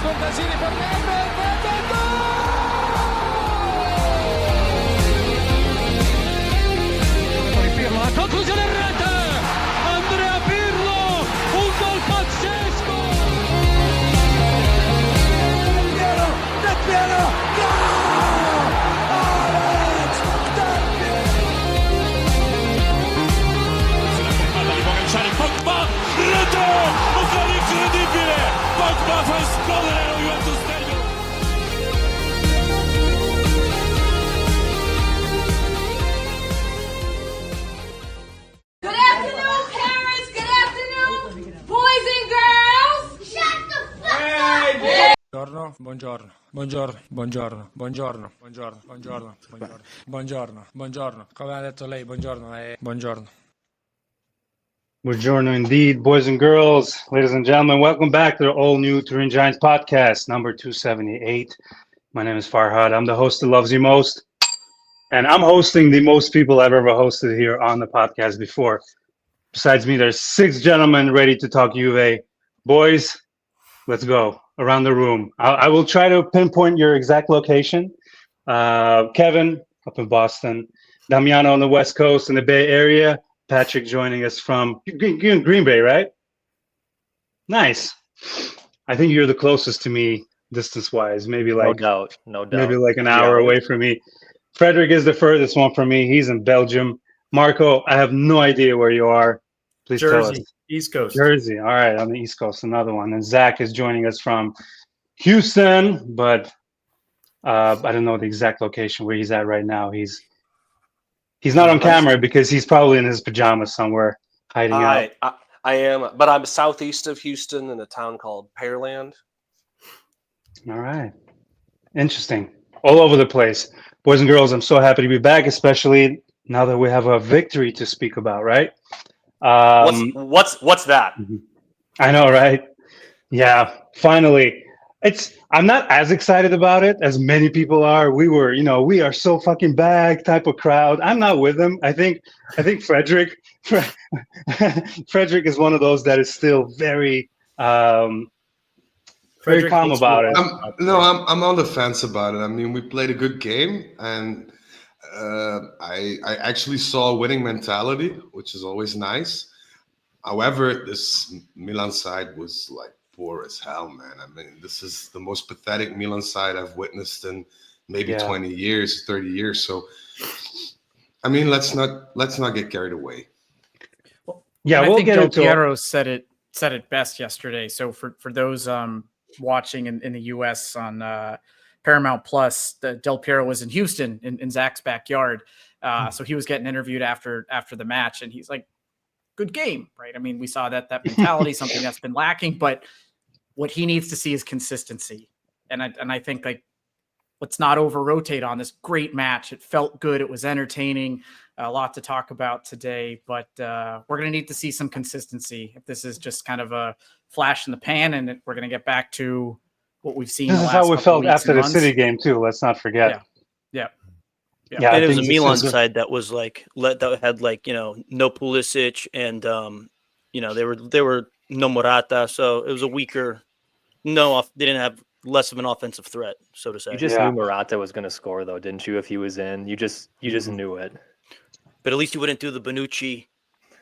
Scontasini per Nedved, gol! Pirlo, la conclusione in rete! Andrea Pirlo, un gol pazzesco! Del Piero, gol! Alex Del Piero! Sulla palla di Pogacar, Pogba, rete! Un gol incredibile! Pogba fa esplodere lo Juventus Stadium! Buongiorno. Come ha detto lei, buongiorno. Buongiorno indeed, boys and girls, ladies and gentlemen. Welcome back to the all-new Turin Giants podcast, number 278. My name is Farhad. I'm the host that loves you most. And I'm hosting the most people I've ever hosted here on the podcast before. Besides me, there's 6 gentlemen ready to talk Juve. Boys, let's go around the room. I will try to pinpoint your exact location. Kevin up in Boston, Damiano on the West Coast in the Bay Area, Patrick joining us from Green Bay, right? Nice. I think you're the closest to me distance-wise, maybe like no doubt. Maybe like an hour away from me. Frederick is the furthest one from me. He's in Belgium. Marco, I have no idea where you are. Please tell us. East Coast. Jersey. All right, on the East Coast, another one. And Zach is joining us from Houston, but I don't know the exact location where he's at right now. He's not on camera because he's probably in his pajamas somewhere hiding out. I am, but I'm southeast of Houston in a town called Pearland. All right. Interesting. All over the place. Boys and girls, I'm so happy to be back, especially now that we have a victory to speak about, right? What's that? I know, right? Yeah, finally. I'm not as excited about it as many people are. We are so fucking back type of crowd. I'm not with them. I think Frederick is one of those that is still very calm about it. I'm on the fence about it. I mean, we played a good game, and I actually saw a winning mentality, which is always nice. However, this Milan side was like poor as hell, man. I mean, this is the most pathetic Milan side I've witnessed in maybe 20 years, 30 years. So, I mean, let's not get carried away. Yeah, I think Del Piero said it best yesterday. So for those watching in the U.S. on Paramount Plus, Del Piero was in Houston in Zach's backyard. So he was getting interviewed after the match, and he's like, good game, right? I mean, we saw that mentality, something that's been lacking, but what he needs to see is consistency. And I think, like, let's not over-rotate on this great match. It felt good. It was entertaining. A lot to talk about today, but we're going to need to see some consistency. If this is just kind of a flash in the pan and we're going to get back to what we've seen. This is how we felt after the City game too. Let's not forget. Yeah. And it was a Milan side that was like that had no Pulisic and they were no Morata, so it was a weaker. They didn't have less of an offensive threat, so to say. You just knew Morata was going to score, though, didn't you? If he was in, you just knew it. But at least you wouldn't do the Bonucci.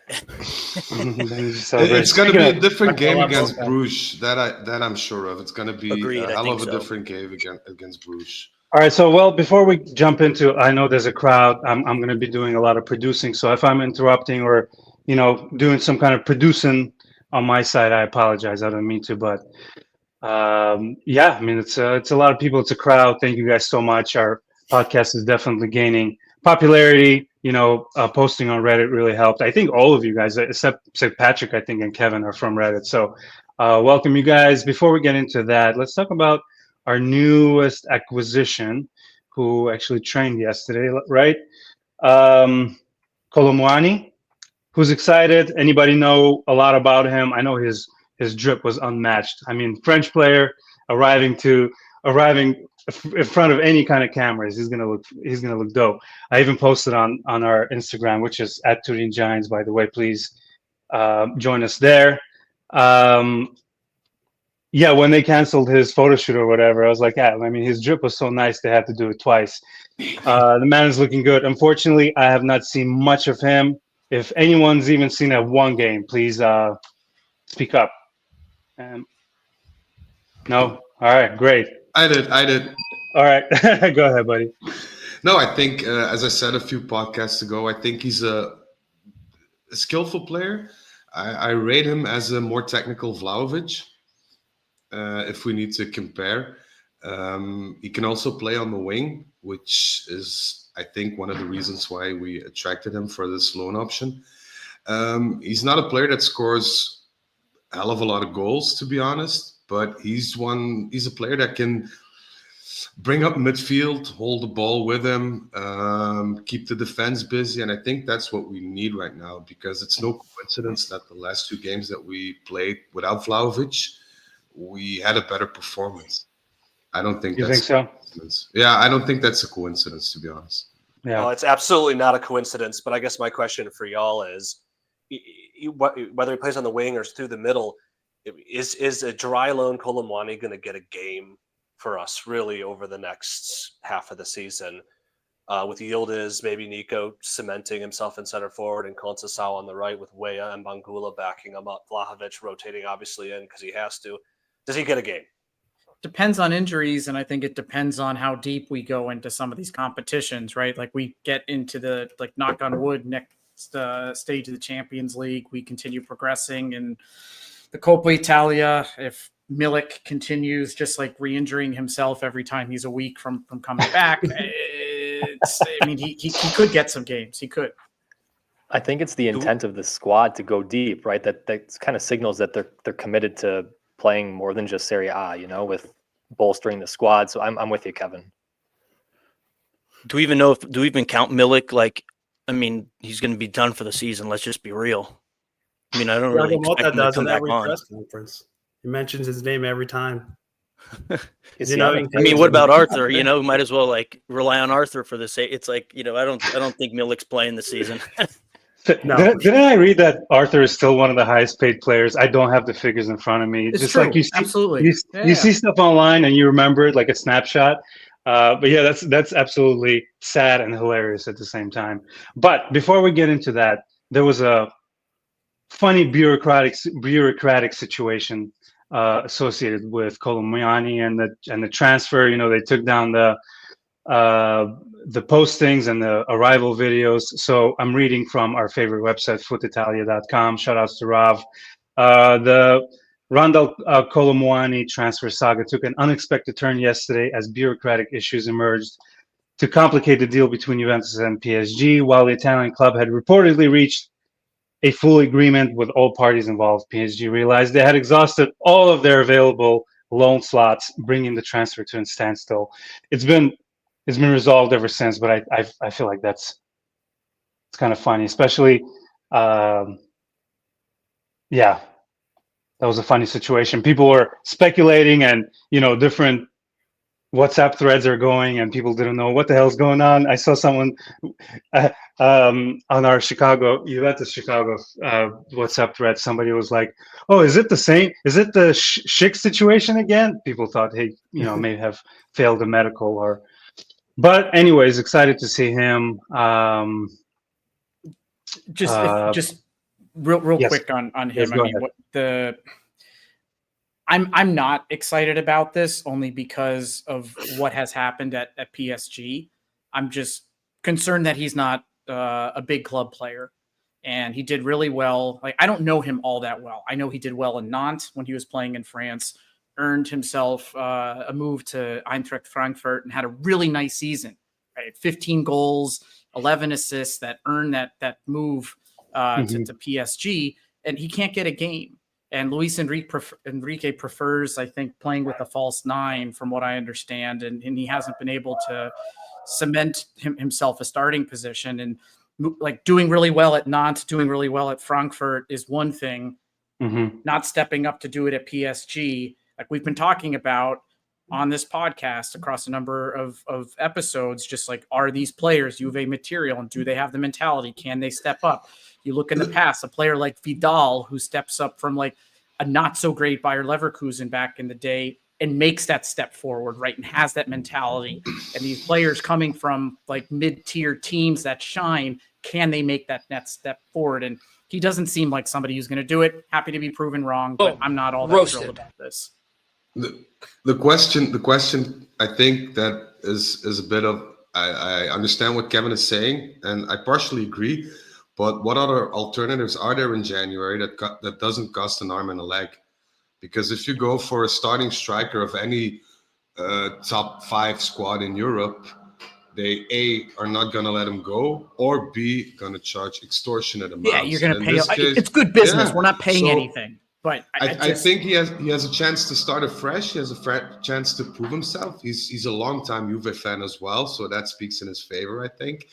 It's going to be a different game against Bruges. That I'm sure of. It's going to be a hell of a different game against Bruges. All right. So, before we jump into, I know there's a crowd. I'm going to be doing a lot of producing. So if I'm interrupting or, doing some kind of producing on my side, I apologize. I don't mean to, but I mean, it's a lot of people. It's a crowd. Thank you guys so much. Our podcast is definitely gaining popularity. Posting on Reddit really helped. I think all of you guys, except Patrick, I think, and Kevin are from Reddit. So welcome you guys. Before we get into that, let's talk about our newest acquisition, who actually trained yesterday, right? Colomwani, who's excited. Anybody know a lot about him? I know his drip was unmatched. I mean, French player arriving in front of any kind of cameras, he's gonna look dope. I even posted on our Instagram, which is at Turin Giants, by the way. Please join us there. Yeah, when they canceled his photo shoot or whatever, I was like, yeah, I mean, his drip was so nice they had to do it twice. The man is looking good. Unfortunately, I have not seen much of him. If anyone's even seen that one game, please speak up. No? All right, great. I did. All right, go ahead, buddy. No, I think, as I said a few podcasts ago, I think he's a skillful player. I rate him as a more technical Vlahovic, if we need to compare. He can also play on the wing, which is, I think, one of the reasons why we attracted him for this loan option. He's not a player that scores a hell of a lot of goals, to be honest, but he's a player that can bring up midfield, hold the ball with him, keep the defense busy. And I think that's what we need right now, because it's no coincidence that the last two games that we played without Vlahovic, we had a better performance. I don't think you think so? Yeah, I don't think that's a coincidence, to be honest. Yeah. Well, it's absolutely not a coincidence, but I guess my question for y'all is, whether he plays on the wing or through the middle, is a dry loan Kolomwani going to get a game for us really over the next half of the season? With Yildiz, maybe Nico cementing himself in center forward and Conceição on the right with Weah and Bangula backing him up, Vlahovic rotating obviously in because he has to. Does he get a game? Depends on injuries, and I think it depends on how deep we go into some of these competitions, right? Like we get into the, like, knock on wood, next stage of the Champions League, we continue progressing, and the Coppa Italia, if Milik continues just like re-injuring himself every time he's a week from coming back, he could get some games. He could. I think it's the intent of the squad to go deep, right? That kind of signals that they're committed to playing more than just Serie A, with bolstering the squad. So I'm with you, Kevin. Do we even count Milik? He's going to be done for the season. Let's just be real. I don't really expect him to come back on. Press conference. He mentions his name every time. What about Arthur? Might as well rely on Arthur for this. It's I don't think Milik's playing this season. No. Didn't I read that Arthur is still one of the highest paid players? I don't have the figures in front of me. It's just true. Like you see, absolutely. You see stuff online and you remember it like a snapshot. But yeah, that's absolutely sad and hilarious at the same time. But before we get into that, there was a funny bureaucratic situation associated with Kolomwani and the transfer. They took down the postings and the arrival videos. So I'm reading from our favorite website, footitalia.com. Shout outs to Rav. The Randal Kolomwani transfer saga took an unexpected turn yesterday as bureaucratic issues emerged to complicate the deal between Juventus and PSG. While the Italian club had reportedly reached a full agreement with all parties involved, PSG realized they had exhausted all of their available loan slots, bringing the transfer to a standstill. It's been resolved ever since, but I feel like it's kind of funny, especially that was a funny situation. People were speculating, and different WhatsApp threads are going, and people didn't know what the hell's going on. I saw someone on our Juventus Chicago WhatsApp thread. Somebody was like, "Oh, is it the same? Is it the Schick situation again?" People thought, "Hey, may have failed a medical or." But anyways, excited to see him. Just real yes. quick on him. Yes, I'm not excited about this only because of what has happened at PSG. I'm just concerned that he's not a big club player, and he did really well. I don't know him all that well. I know he did well in Nantes when he was playing in France, earned himself a move to Eintracht Frankfurt, and had a really nice season. Right? 15 goals, 11 assists that earned that move to PSG, and he can't get a game. And Luis Enrique prefers, I think, playing with a false nine, from what I understand, and he hasn't been able to cement himself a starting position. And doing really well at Nantes, doing really well at Frankfurt is one thing. Not stepping up to do it at PSG, like we've been talking about on this podcast across a number of episodes, just are these players Juve material, and do they have the mentality? Can they step up? You look in the past, a player like Vidal, who steps up from a a not so great Bayer Leverkusen back in the day and makes that step forward, right? And has that mentality. And these players coming from like mid-tier teams that shine, can they make that next step forward? And he doesn't seem like somebody who's going to do it. Happy to be proven wrong, but I'm not all that thrilled about this. The question I think that is a bit of, I understand what Kevin is saying, and I partially agree. But what other alternatives are there in January that doesn't cost an arm and a leg? Because if you go for a starting striker of any top 5 squad in Europe, they A, are not going to let him go, or B, going to charge extortionate amounts. Yeah, you're going to pay. It's good business. Yeah. We're not paying anything. But I think he has a chance to start afresh. He has a chance to prove himself. He's a long-time Juve fan as well, so that speaks in his favor, I think.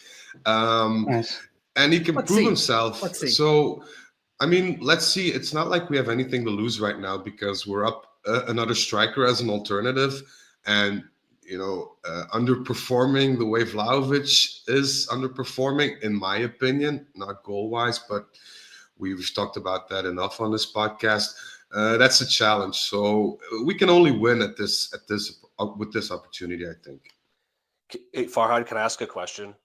Nice. And he can prove himself. Let's see. So, I mean, let's see. It's not like we have anything to lose right now because we're up another striker as an alternative. And, underperforming the way Vlahovic is underperforming, in my opinion, not goal-wise, but we've talked about that enough on this podcast. That's a challenge. So we can only win with this opportunity, I think. Hey, Farhad, can I ask a question?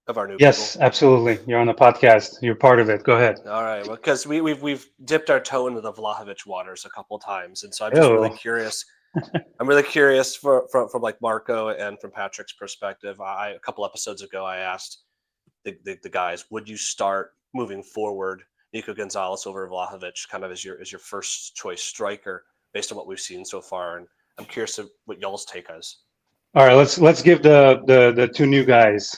Of our new yes, people? Absolutely. You're on the podcast. You're part of it. Go ahead. All right. Well, because we've dipped our toe into the Vlahovic waters a couple of times, and so I'm just really curious. I'm really curious from like Marco and from Patrick's perspective. A couple episodes ago, I asked the guys, would you start moving forward Nico Gonzalez over Vlahovic, kind of as your first choice striker based on what we've seen so far? And I'm curious what y'all's take is. All right, let's give the 2 new guys.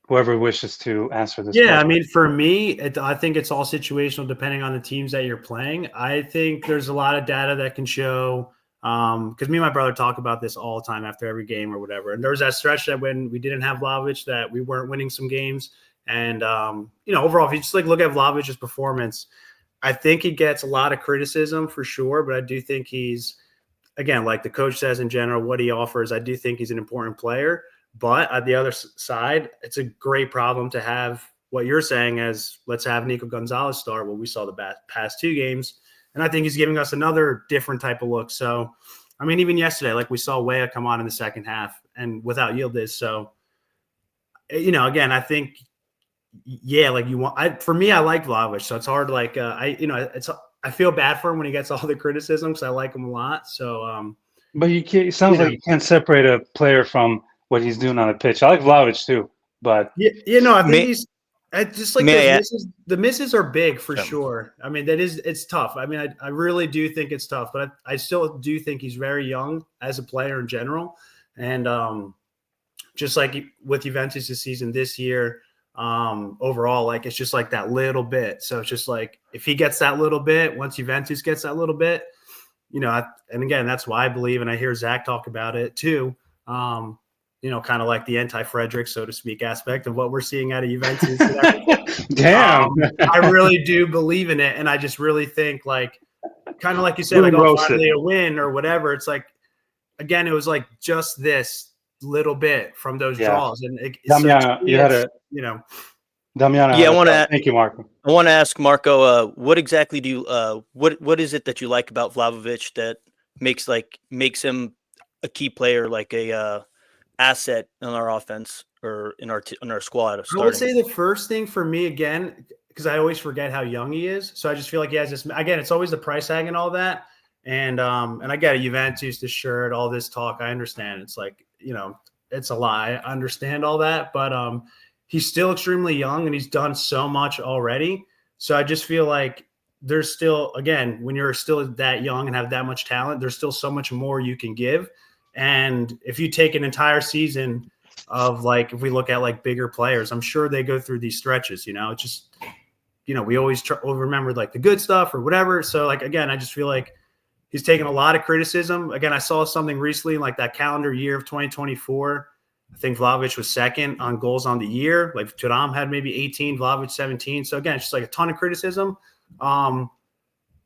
Whoever wishes to answer this. Yeah, question. I mean, for me, I think it's all situational depending on the teams that you're playing. I think there's a lot of data that can show, because me and my brother talk about this all the time after every game or whatever. And there was that stretch that when we didn't have Vlahovic that we weren't winning some games. And, overall, if you just look at Vlahovic's performance, I think he gets a lot of criticism for sure. But I do think he's, again, like the coach says in general, what he offers, I do think he's an important player. But at the other side, it's a great problem to have what you're saying as let's have Nico Gonzalez start what we saw the past 2 games. And I think he's giving us another different type of look. So, I mean, even yesterday, like we saw Weah come on in the second half and without Yildiz. So, again, I think, for me, I like Vlahovic. So it's hard. Like, I feel bad for him when he gets all the criticism because I like him a lot. So, but it sounds like you can't separate a player from what he's doing on the pitch. I like Vlahovic too, but I think he's just like the misses are big for sure. I mean, it's tough. I mean, I really do think it's tough, but I still do think he's very young as a player in general. And just like with Juventus this season, this year, overall, like it's just like that little bit. So it's just like if he gets that little bit, once Juventus gets that little bit, and again, that's why I believe, and I hear Zach talk about it too. Kind of like the anti-Frederick, so to speak, aspect of what we're seeing out of Juventus. Damn. I really do believe in it. And I just really think like, kind of like you said, like, finally a win or whatever. It's like, again, it was like just this little bit from those draws. And Damiano, you had a, Damiano. Yeah, I want to. Thank you, Marco. I want to ask Marco, what exactly do you, what is it that you like about Vlahovic that makes him a key player, like a asset in our offense or in our squad? I would say the first thing for me, again, because I always forget how young he is. So I just feel like he has this, again, it's always the price tag and all that. And I get a Juventus, the shirt, all this talk. I understand. It's like, it's a lie. I understand all that, but he's still extremely young and he's done so much already. So I just feel like there's still, again, when you're still that young and have that much talent, there's still so much more you can give. And if you take an entire season of like, if we look at like bigger players, I'm sure they go through these stretches, it's just, we always remember like the good stuff or whatever. So like, again, I just feel like he's taken a lot of criticism. Again, I saw something recently, like that calendar year of 2024. I think Vlahovic was second on goals on the year. Like Turin had maybe 18, Vlahovic 17. So again, it's just like a ton of criticism.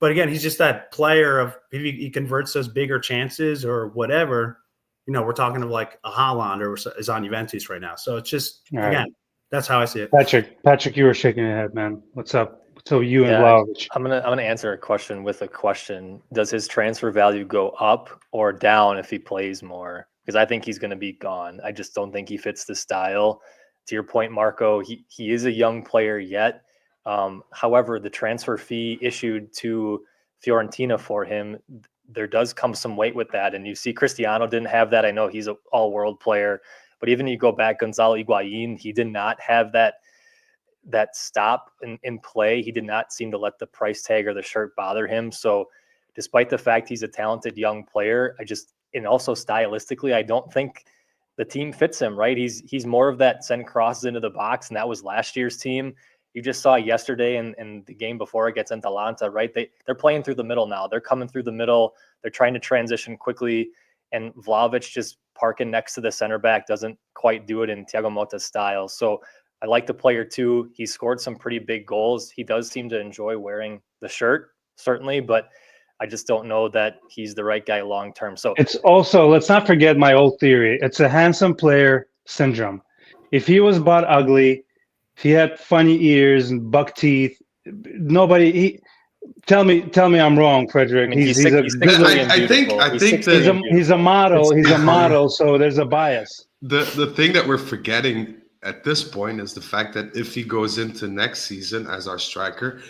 But again, he's just that player of if he converts those bigger chances or whatever, we're talking of like a Haaland or is on Juventus right now. So it's just, again, that's how I see it. Patrick, you were shaking your head, man. What's up? So you and Vlahovic. I'm gonna answer a question with a question. Does his transfer value go up or down if he plays more? Because I think he's going to be gone. I just don't think he fits the style. To your point, Marco, he is a young player yet. However, the transfer fee issued to Fiorentina for him, there does come some weight with that. And you see Cristiano didn't have that. I know he's an all-world player, but even you go back, Gonzalo Higuain, he did not have that stop in play. He did not seem to let the price tag or the shirt bother him. So despite the fact he's a talented young player, and also stylistically, I don't think the team fits him, right? He's more of that send crosses into the box, and that was last year's team. You just saw yesterday and the game before against Atalanta, right? They're playing through the middle now. They're coming through the middle. They're trying to transition quickly, and Vlahovic just parking next to the center back doesn't quite do it in Thiago Motta's style. So I like the player too. He scored some pretty big goals. He does seem to enjoy wearing the shirt, certainly, but I just don't know that he's the right guy long term. So it's also, let's not forget my old theory. It's a handsome player syndrome. If he was butt ugly, if he had funny ears and buck teeth, tell me I'm wrong, Frederick. I mean, he's a model. He's a model, so there's a bias. The thing that we're forgetting at this point is the fact that if he goes into next season as our striker,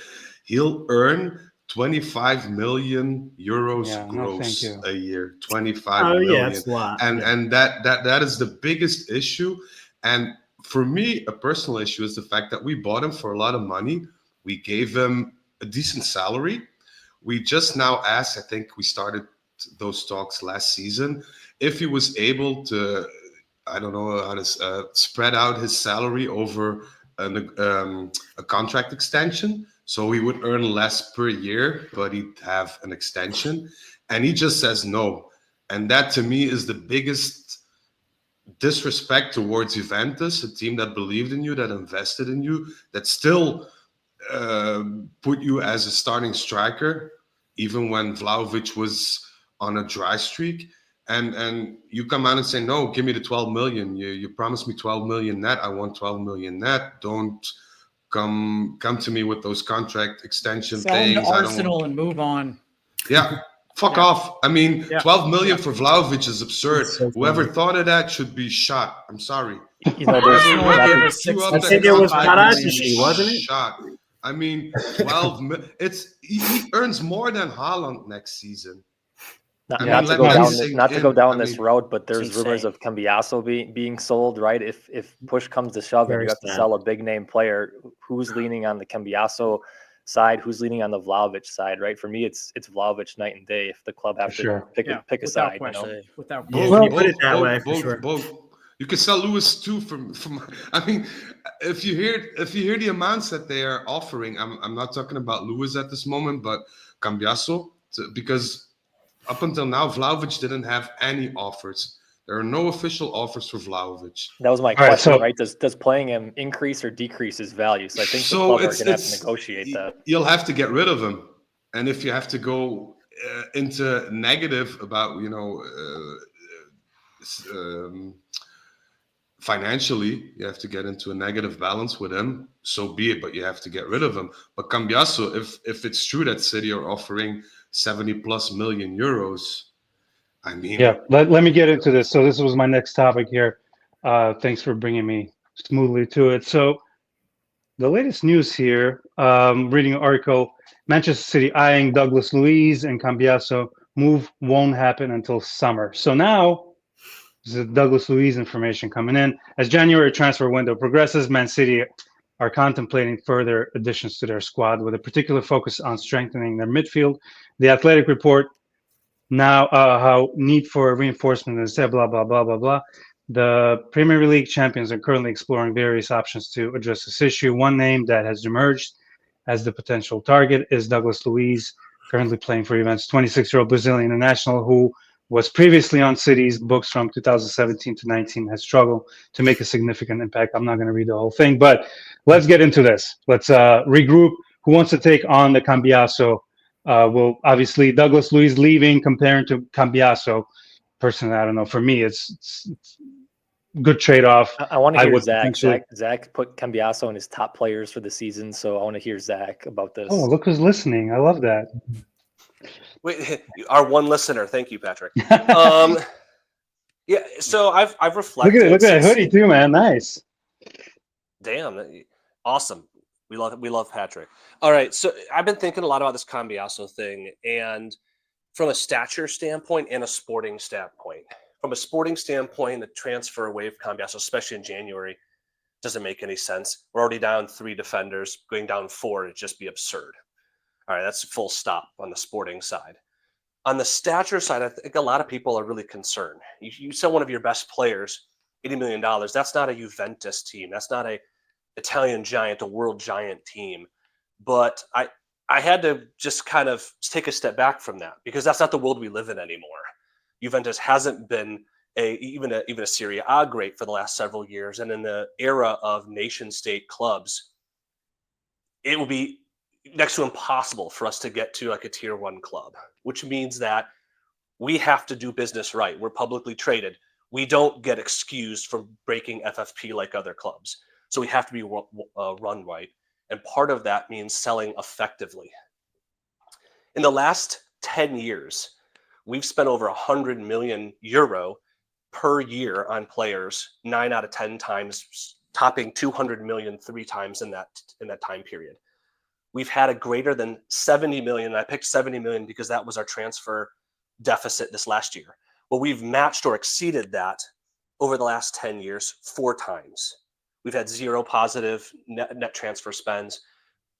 he'll earn 25 million euros gross a year. 25 million. That's a lot. And that is the biggest issue. And for me, a personal issue is the fact that we bought him for a lot of money. We gave him a decent salary. We just now asked, I think we started those talks last season, if he was able to, I don't know how to spread out his salary over a contract extension. So he would earn less per year, but he'd have an extension. And he just says no. And that to me is the biggest disrespect towards Juventus, a team that believed in you, that invested in you, that still put you as a starting striker, even when Vlahovic was on a dry streak. And you come out and say, no, give me the 12 million. You promised me 12 million net. I want 12 million net. Don't come to me with those contract extension Sell things. him to Arsenal and move on. Yeah, fuck off. I mean, 12 million for Vlahovic is absurd. So whoever thought of that should be shot. I'm sorry. I think it was Paratici, wasn't it? Shot. I mean, 12 million. He earns more than Haaland next season. Not to go down this route, but there's rumors of Cambiaso being sold, right? If push comes to shove and you have to sell a big name player, who's leaning on the Cambiaso side? Who's leaning on the Vlahovic side, right? For me, it's Vlahovic night and day. If the club have to pick a side, without put it that way, both. You can sell Lewis too from. I mean, if you hear the amounts that they are offering, I'm not talking about Lewis at this moment, but Cambiaso, because up until now, Vlahovic didn't have any offers. There are no official offers for Vlahovic. That was my question, right? Does playing him increase or decrease his value? So I think the club are going to have to negotiate that. You'll have to get rid of him. And if you have to go into negative about, financially, you have to get into a negative balance with him, so be it, but you have to get rid of him. But Cambiaso, if it's true that City are offering 70+ million euros, I mean... Yeah, let me get into this. So this was my next topic here. Thanks for bringing me smoothly to it. So the latest news here, reading an article, Manchester City eyeing Douglas Luiz and Cambiaso, move won't happen until summer. So now, the Douglas Luiz information coming in. As January transfer window progresses, Man City are contemplating further additions to their squad with a particular focus on strengthening their midfield. The Athletic report now how need for reinforcement and said blah, blah, blah, blah, blah. The Premier League champions are currently exploring various options to address this issue. One name that has emerged as the potential target is Douglas Luiz, currently playing for Juventus, 26-year-old Brazilian international who was previously on City's books from 2017 to 19, has struggled to make a significant impact. I'm not going to read the whole thing, but let's get into this. Let's regroup. Who wants to take on the Cambiaso? Well, obviously, Douglas Luiz leaving, comparing to Cambiaso. Personally, I don't know. For me, it's good trade-off. I want to hear would Zach. potentially- Zach put Cambiaso in his top players for the season, so I want to hear Zach about this. Oh, look who's listening. I love that. Wait, our one listener. Thank you, Patrick. Yeah, so I've reflected. Look at that hoodie too, man. Nice. Damn, awesome. We love Patrick. All right, so I've been thinking a lot about this Cambiaso thing, and from a stature standpoint and a sporting standpoint. From a sporting standpoint, the transfer away of Cambiaso, especially in January, doesn't make any sense. We're already down 3 defenders. Going down 4 would just be absurd. All right, that's full stop on the sporting side. On the stature side, I think a lot of people are really concerned. You sell one of your best players, $80 million. That's not a Juventus team. That's not a Italian giant, a world giant team. But I had to just kind of take a step back from that because that's not the world we live in anymore. Juventus hasn't been even a Serie A great for the last several years. And in the era of nation state clubs, it will be next to impossible for us to get to like a tier 1 club, which means that we have to do business right. We're publicly traded. We don't get excused from breaking FFP like other clubs. So we have to be run right. And part of that means selling effectively. In the last 10 years, we've spent over 100 million euro per year on players, 9 out of 10 times, topping 200 million 3 times in that time period. We've had a greater than 70 million. I picked 70 million because that was our transfer deficit this last year. Well, we've matched or exceeded that over the last 10 years 4 times. We've had 0 positive net transfer spends.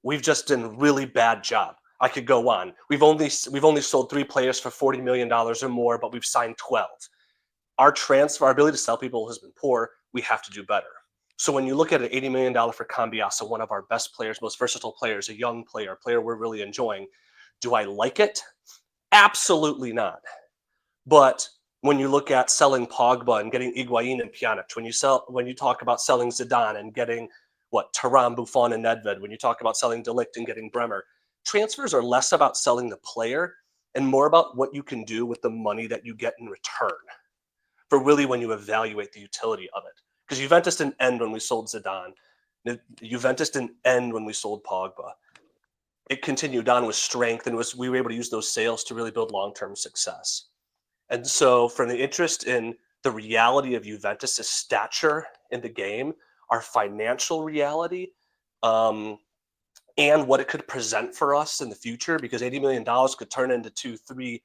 We've just done a really bad job. I could go on. We've only sold 3 players for $40 million or more, but we've signed 12. Our ability to sell people has been poor. We have to do better. So when you look at an $80 million for Cambiaso, one of our best players, most versatile players, a young player, a player we're really enjoying, do I like it? Absolutely not. But when you look at selling Pogba and getting Higuain and Pjanic, when you talk about selling Zidane and getting Turin, Buffon, and Nedved, when you talk about selling De Ligt and getting Bremer, transfers are less about selling the player and more about what you can do with the money that you get in return for really when you evaluate the utility of it. Because Juventus didn't end when we sold Zidane. Juventus didn't end when we sold Pogba. It continued on with strength, and we were able to use those sales to really build long-term success. And so from the interest in the reality of Juventus' stature in the game, our financial reality, and what it could present for us in the future, because $80 million could turn into 2-3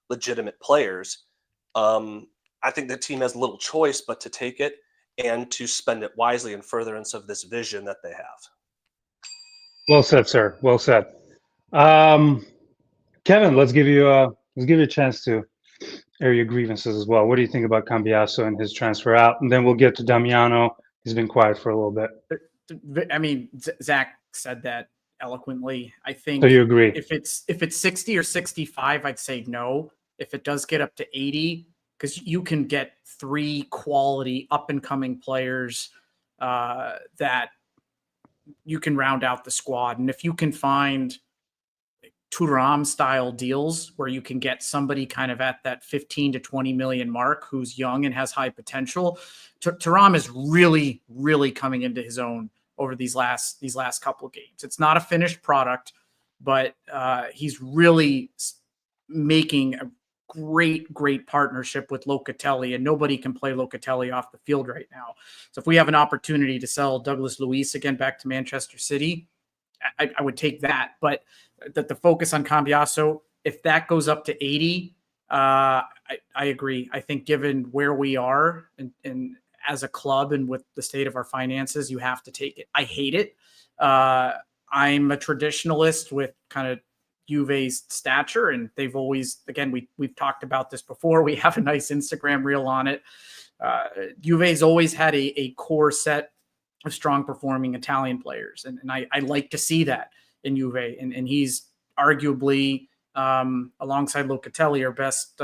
legitimate players, I think the team has little choice but to take it and to spend it wisely in furtherance of this vision that they have. Well said, sir. Well said. Kevin, let's give you a chance to air your grievances as well. What do you think about Cambiaso and his transfer out? And then we'll get to Damiano. He's been quiet for a little bit. I mean, Zach said that eloquently. I think. So you agree? If it's 60 or 65, I'd say no. If it does get up to 80, because you can get 3 quality up and coming players that you can round out the squad. And if you can find Turam style deals where you can get somebody kind of at that 15 to 20 million mark who's young and has high potential, Turam is really, really coming into his own over these last couple of games. It's not a finished product, but he's really making a great partnership with Locatelli, and nobody can play Locatelli off the field right now. So if we have an opportunity to sell Douglas Luiz again back to Manchester City, I would take that. But the focus on Cambiaso, if that goes up to 80, I agree. I think given where we are and as a club and with the state of our finances, you have to take it. I hate it. I'm a traditionalist with kind of Juve's stature, and they've always, again, we've talked about this before. We have a nice Instagram reel on it. Juve's always had a core set of strong performing Italian players, and I like to see that in Juve, and he's arguably alongside Locatelli our best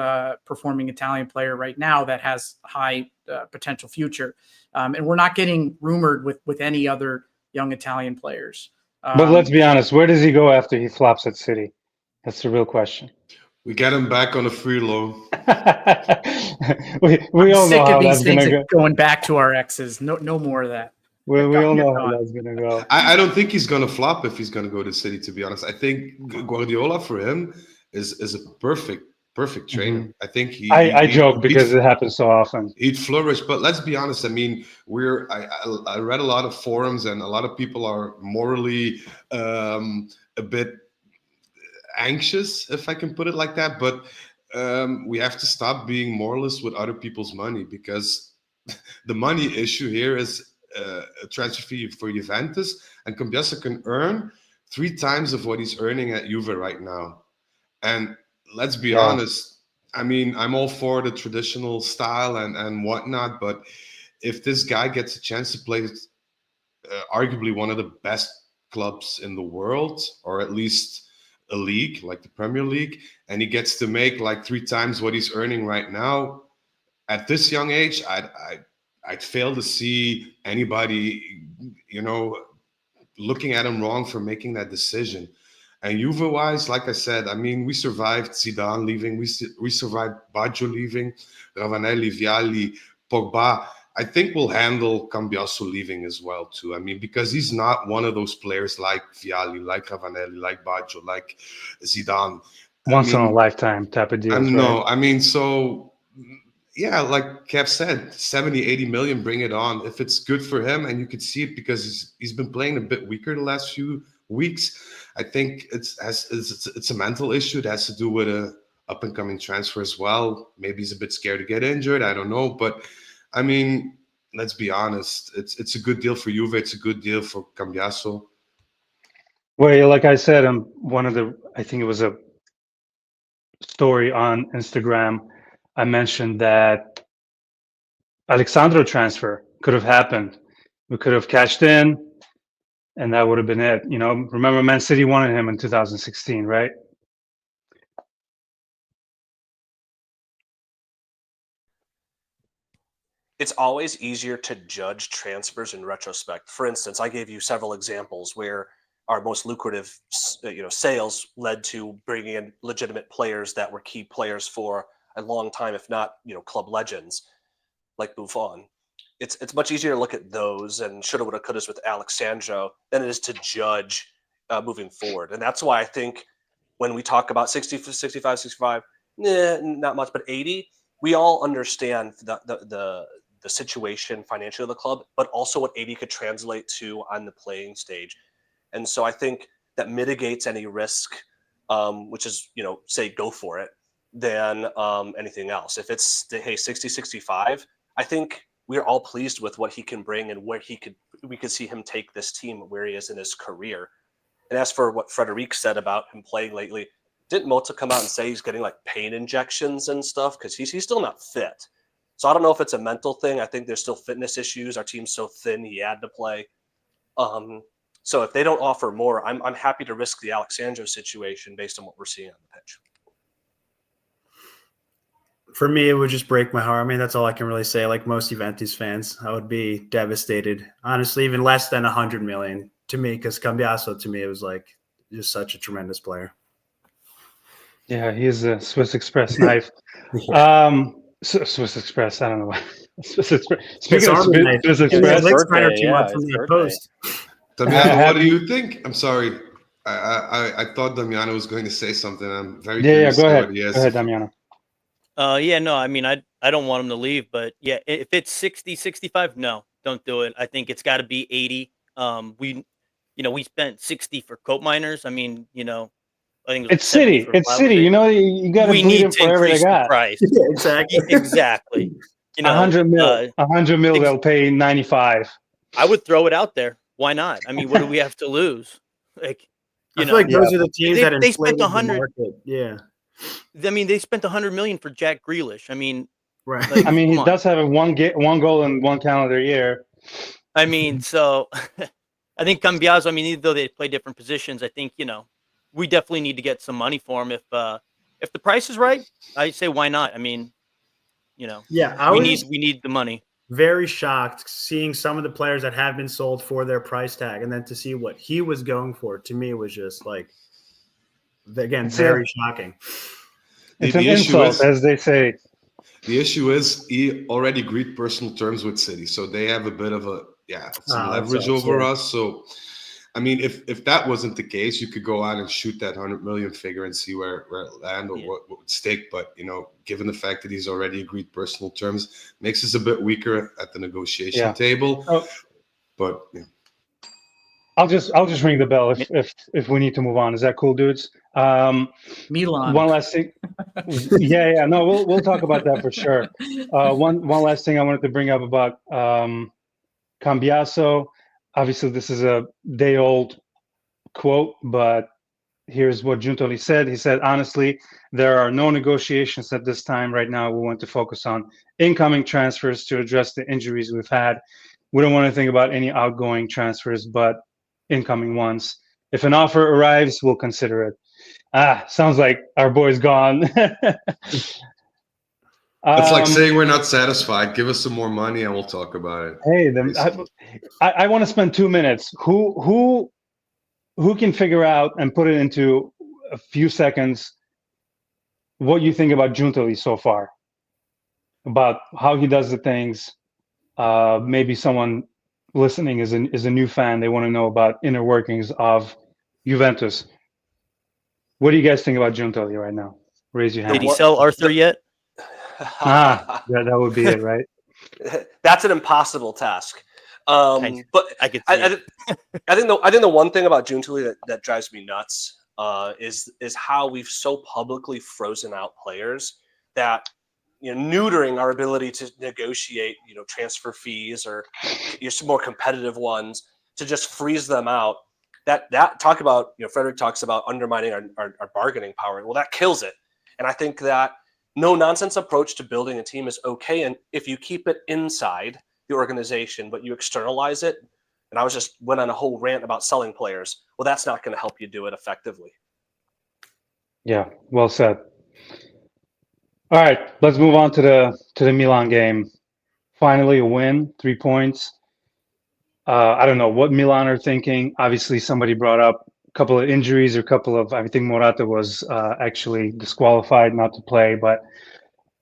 performing Italian player right now that has high potential future, and we're not getting rumored with any other young Italian players. But let's be honest, where does he go after he flops at City? That's the real question. We get him back on a free loan. we all know how that's things gonna go. Going back to our exes. No more of that. We all know how that's gonna go. I don't think he's gonna flop if he's gonna go to City. To be honest, I think Guardiola for him is a perfect trainer. Mm-hmm. I think I joke because it happens so often. He'd flourish, but let's be honest. I mean, I read a lot of forums, and a lot of people are morally a bit anxious, if I can put it like that. But we have to stop being moralist with other people's money, because the money issue here is a transfer fee for Juventus, and Cambiasso can earn 3 times of what he's earning at Juve right now. And let's be honest, I mean, I'm all for the traditional style and whatnot, but if this guy gets a chance to play arguably one of the best clubs in the world, or at least a league like the Premier League, and he gets to make like 3 times what he's earning right now at this young age, I'd fail to see anybody, looking at him wrong for making that decision. And Juve-wise, like I said, I mean, we survived Zidane leaving, we survived Baggio leaving, Ravanelli, Vialli, Pogba. I think we'll handle Cambiasso leaving as well too. I mean, because he's not one of those players like Vialli, like Ravanelli, like Baggio, like Zidane. Once in a lifetime type of deal. No, I mean, so yeah, like Kev said, 70, 80 million, bring it on. If it's good for him, and you could see it because he's been playing a bit weaker the last few weeks. I think it's a mental issue. It has to do with a up and coming transfer as well. Maybe he's a bit scared to get injured. I don't know, but I mean, let's be honest. It's a good deal for Juve. It's a good deal for Cambiasso. Well, like I said, I think it was a story on Instagram. I mentioned that Alexandro transfer could have happened. We could have cashed in, and that would have been it. Remember Man City wanted him in 2016, right? It's always easier to judge transfers in retrospect. For instance, I gave you several examples where our most lucrative, sales led to bringing in legitimate players that were key players for a long time, if not, club legends like Buffon. It's much easier to look at those and shoulda, woulda, couldas with Alex Sandro than it is to judge moving forward. And that's why I think when we talk about 60, 65, 65, not much, but 80, we all understand the situation financially of the club, but also what 80 could translate to on the playing stage. And so I think that mitigates any risk, which is, say, go for it, than anything else. If it's, 60, 65, I think we're all pleased with what he can bring and where we could see him take this team where he is in his career. And as for what Frederic said about him playing lately, didn't Mota come out and say he's getting like pain injections and stuff? Because he's still not fit. So I don't know if it's a mental thing. I think there's still fitness issues. Our team's so thin, he had to play. So if they don't offer more, I'm happy to risk the Alexandro situation based on what we're seeing on the pitch. For me, it would just break my heart. I mean, that's all I can really say. Like most Juventus fans, I would be devastated. Honestly, even less than 100 million to me, because Cambiasso, to me, it was like just such a tremendous player. Yeah, he's a Swiss Express knife. Swiss Express, I don't know. Swiss Express. Speaking of Swiss Express, Damiano, what do you think? I'm sorry. I thought Damiano was going to say something. I'm very curious. Go ahead. Go ahead, Damiano. No, I mean, I don't want him to leave, but yeah, if it's 60, 65, no, don't do it. I think it's got to be 80. We spent 60 for Cope Miners. I mean, I think it's City. It's City. You got to bleed him for everything they got. Price. Yeah, exactly. Exactly. 100 mil. 100 mil. They'll pay 95. I would throw it out there. Why not? I mean, what do we have to lose? Like, I feel like those are the teams that they spent 100. Yeah. I mean, they spent 100 million for Jack Grealish. I mean, right. Like, I mean, he does have one goal in one calendar year. I mean, so I think Cambiasso, I mean, even though they play different positions, I think, we definitely need to get some money for him. If the price is right, I say, why not? I mean, yeah, we need the money. Very shocked seeing some of the players that have been sold for their price tag, and then to see what he was going for, to me, was just like, again, very shocking. It's an insult, is, as they say. The issue is he already agreed personal terms with City, so they have a bit of some leverage over us. So, I mean, if that wasn't the case, you could go out and shoot that 100 million figure and see where it land or what would stick. But given the fact that he's already agreed personal terms, makes us a bit weaker at the negotiation table. Oh. But yeah. I'll just ring the bell if we need to move on. Is that cool, dudes? Milan. One last thing. Yeah. No, we'll talk about that for sure. One last thing I wanted to bring up about Cambiaso. Obviously, this is a day-old quote, but here's what Giuntoli said. He said, honestly, there are no negotiations at this time. Right now, we want to focus on incoming transfers to address the injuries we've had. We don't want to think about any outgoing transfers, but incoming ones. If an offer arrives, we'll consider it. Sounds like our boy's gone. It's like saying we're not satisfied. Give us some more money and we'll talk about it. Hey, I want to spend 2 minutes. Who can figure out and put it into a few seconds what you think about Giuntoli so far, about how he does the things? Maybe someone listening is a new fan. They want to know about inner workings of Juventus. What do you guys think about Giuntoli right now? Raise your hand. Did he sell Arthur yet? That would be it, right? That's an impossible task. But I could. I think the one thing about Giuntoli that drives me nuts is how we've so publicly frozen out players that neutering our ability to negotiate transfer fees or some more competitive ones, to just freeze them out. That talk about Frederick talks about undermining our bargaining power. Well, that kills it. And I think that no nonsense approach to building a team is okay, and if you keep it inside the organization but you externalize it, and I went on a whole rant about selling players, well, that's not going to help you do it effectively. Yeah, well said. All right, let's move on to the Milan game. Finally a win, 3 points. I don't know what Milan are thinking. Obviously somebody brought up a couple of injuries or I think Morata was actually disqualified not to play, but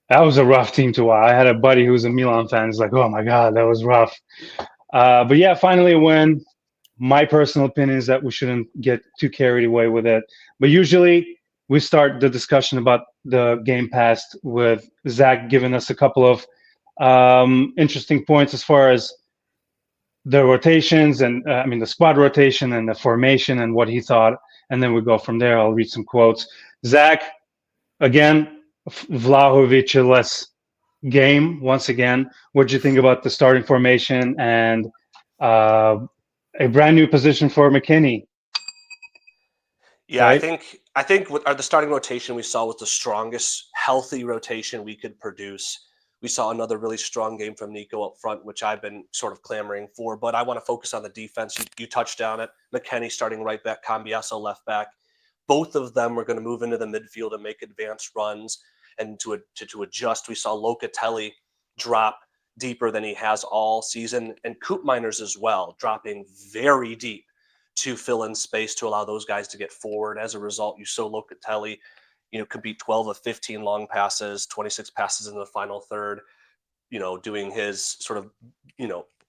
that was a rough team to watch. I had a buddy who was a Milan fan. He's like, oh my God, that was rough. But yeah, finally a win. My personal opinion is that we shouldn't get too carried away with it. But usually we start the discussion about the game past with Zach giving us a couple of interesting points as far as the rotations and the squad rotation and the formation and what he thought. And then we go from there. I'll read some quotes. Zach, again, Vlahovic-less game once again. What do you think about the starting formation and a brand new position for McKinney? Yeah, right? I think with the starting rotation we saw was the strongest healthy rotation we could produce. We saw another really strong game from Nico up front, which I've been sort of clamoring for. But I want to focus on the defense. You touched on it. McKinney starting right back, Cambiaso left back. Both of them were going to move into the midfield and make advanced runs. And to adjust, we saw Locatelli drop deeper than he has all season, and Koopmeiners as well, dropping very deep to fill in space to allow those guys to get forward. As a result, you saw Locatelli, complete 12 of 15 long passes, 26 passes in the final third, doing his sort of,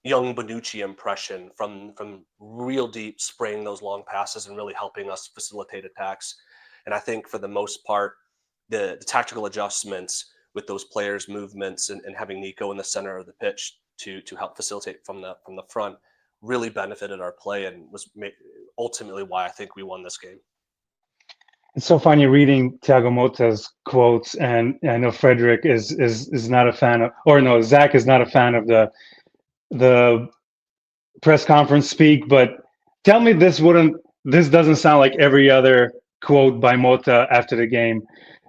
young Bonucci impression from real deep, spraying those long passes and really helping us facilitate attacks. And I think for the most part, the tactical adjustments with those players' movements and having Nico in the center of the pitch to help facilitate from the front really benefited our play and was ultimately why I think we won this game. It's so funny reading Thiago Motta's quotes, and I know Frederick is not a fan of, or no, Zach is not a fan of the press conference speak. But tell me, this doesn't sound like every other quote by Motta after the game.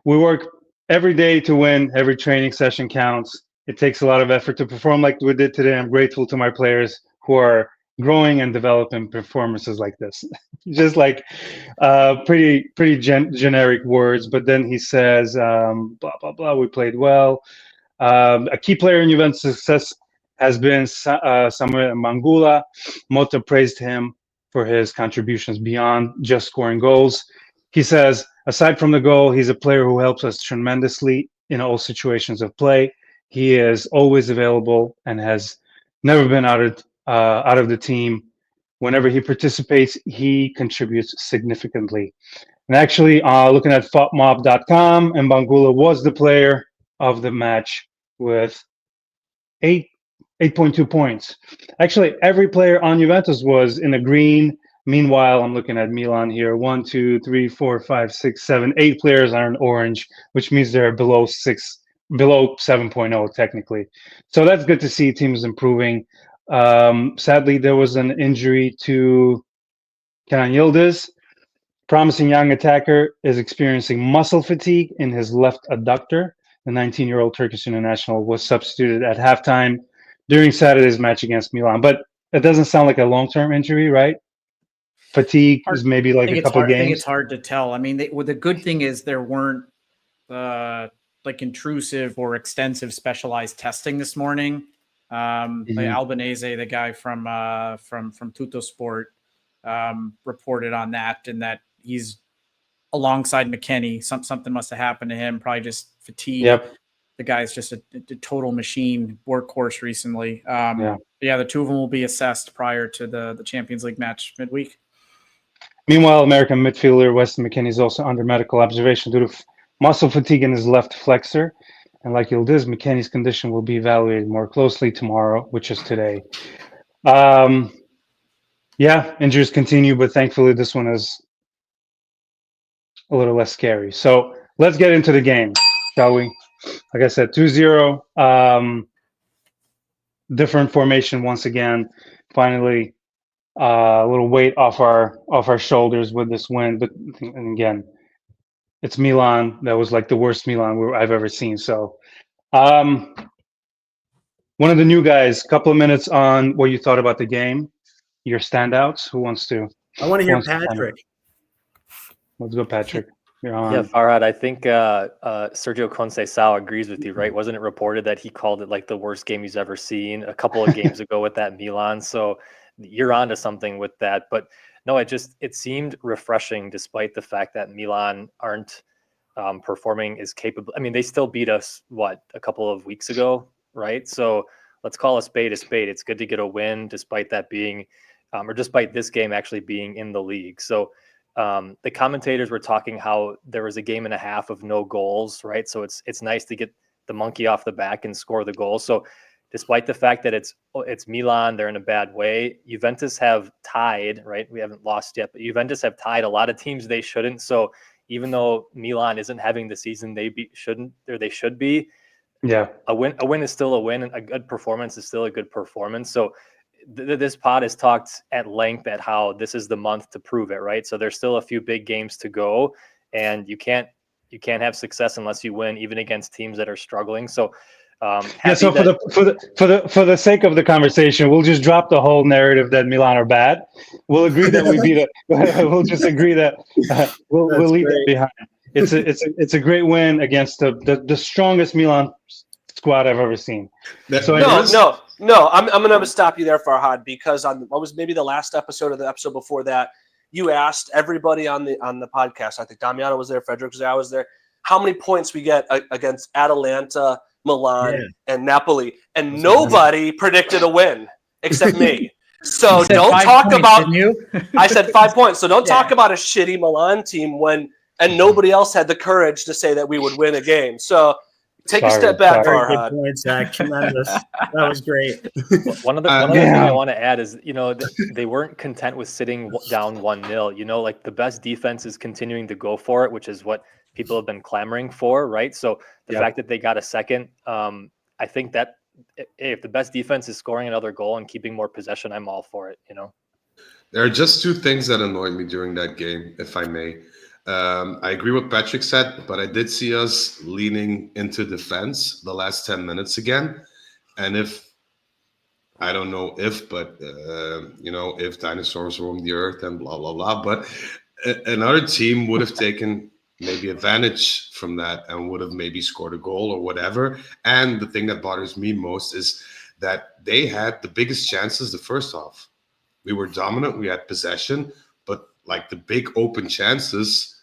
We work every day to win. Every training session counts. It takes a lot of effort to perform like we did today. I'm grateful to my players who are growing and developing performances like this. Just like pretty generic words. But then he says, blah, blah, blah, we played well. A key player in Juventus' success has been Samuel Mangula. Motta praised him for his contributions beyond just scoring goals. He says, aside from the goal, he's a player who helps us tremendously in all situations of play. He is always available and has never been out of the team. Whenever he participates, he contributes significantly. And actually, looking at FOTMob.com, Mbangula was the player of the match with 8.2 points. Actually, every player on Juventus was in the green. Meanwhile, I'm looking at Milan here. 1, 2, 3, 4, 5, 6, 7, 8 players are in orange, which means they're below 7.0 technically. So that's good to see teams improving. Sadly, there was an injury to Kenan Yildiz. Promising young attacker is experiencing muscle fatigue in his left adductor. The 19-year-old Turkish international was substituted at halftime during Saturday's match against Milan. But it doesn't sound like a long-term injury, right? Fatigue is maybe like a couple games. I think it's hard to tell. I mean, the good thing is there weren't like intrusive or extensive specialized testing this morning. Like Albanese, the guy from Tuttosport, reported on that, and that he's alongside McKennie. Something must have happened to him. Probably just fatigue. Yep. The guy's just a total machine, workhorse recently. The two of them will be assessed prior to the Champions League match midweek. Meanwhile, American midfielder Weston McKennie is also under medical observation due to muscle fatigue in his left flexor. And like Yildiz, McKennie's condition will be evaluated more closely tomorrow, which is today. Injuries continue, but thankfully this one is a little less scary. So let's get into the game, shall we? Like I said, 2-0. Different formation once again. Finally, a little weight off our shoulders with this win. But and again, it's Milan. That was like the worst Milan I've ever seen. So, one of the new guys. Couple of minutes on what you thought about the game. Your standouts. Who wants to? I want to hear Patrick. Let's go, Patrick. You're on. Yeah, Farhad, I think Sergio Conceição agrees with you, right? Wasn't it reported that he called it like the worst game he's ever seen a couple of games ago with that Milan? So you're onto something with that. But no, it seemed refreshing despite the fact that Milan aren't performing as capable. I mean, they still beat us, a couple of weeks ago, right? So let's call a spade a spade. It's good to get a win despite that being, or despite this game actually being in the league. So the commentators were talking how there was a game and a half of no goals, right? So it's nice to get the monkey off the back and score the goal. So despite the fact that it's Milan, they're in a bad way. Juventus have tied, right? We haven't lost yet, but Juventus have tied a lot of teams they shouldn't. So even though Milan isn't having the season they should be, yeah, a win is still a win, and a good performance is still a good performance. So this pod has talked at length at how this is the month to prove it, right? So there's still a few big games to go, and you can't have success unless you win, even against teams that are struggling. So so for the sake of the conversation, we'll just drop the whole narrative that Milan are bad. We'll agree that we beat it. We'll just agree that we'll leave that behind. It's a great win against the strongest Milan squad I've ever seen. No. I'm going to stop you there, Farhad, because on what was maybe the last episode or the episode before that, you asked everybody on the podcast. I think Damiano was there, Frederick was there, I was there. How many points we get against Atalanta, Milan, and Napoli, and nobody predicted a win except me. So don't talk about. I said 5 points. So don't talk about a shitty Milan team and nobody else had the courage to say that we would win a game. So take a step back, Farhad. Good point, Zach. Tremendous. That was great. One of the things I want to add is, they weren't content with sitting down 1-0. Like the best defense is continuing to go for it, which is what people have been clamoring for, right? So the fact that they got a second, I think that if the best defense is scoring another goal and keeping more possession, I'm all for it. There are just two things that annoyed me during that game, if I may. I agree with what Patrick said, but I did see us leaning into defense the last 10 minutes again. And if dinosaurs roam the earth and blah, blah, blah. But another team would have taken maybe advantage from that and would have maybe scored a goal or whatever. And the thing that bothers me most is that they had the biggest chances the first half. We were dominant. We had possession. But like the big open chances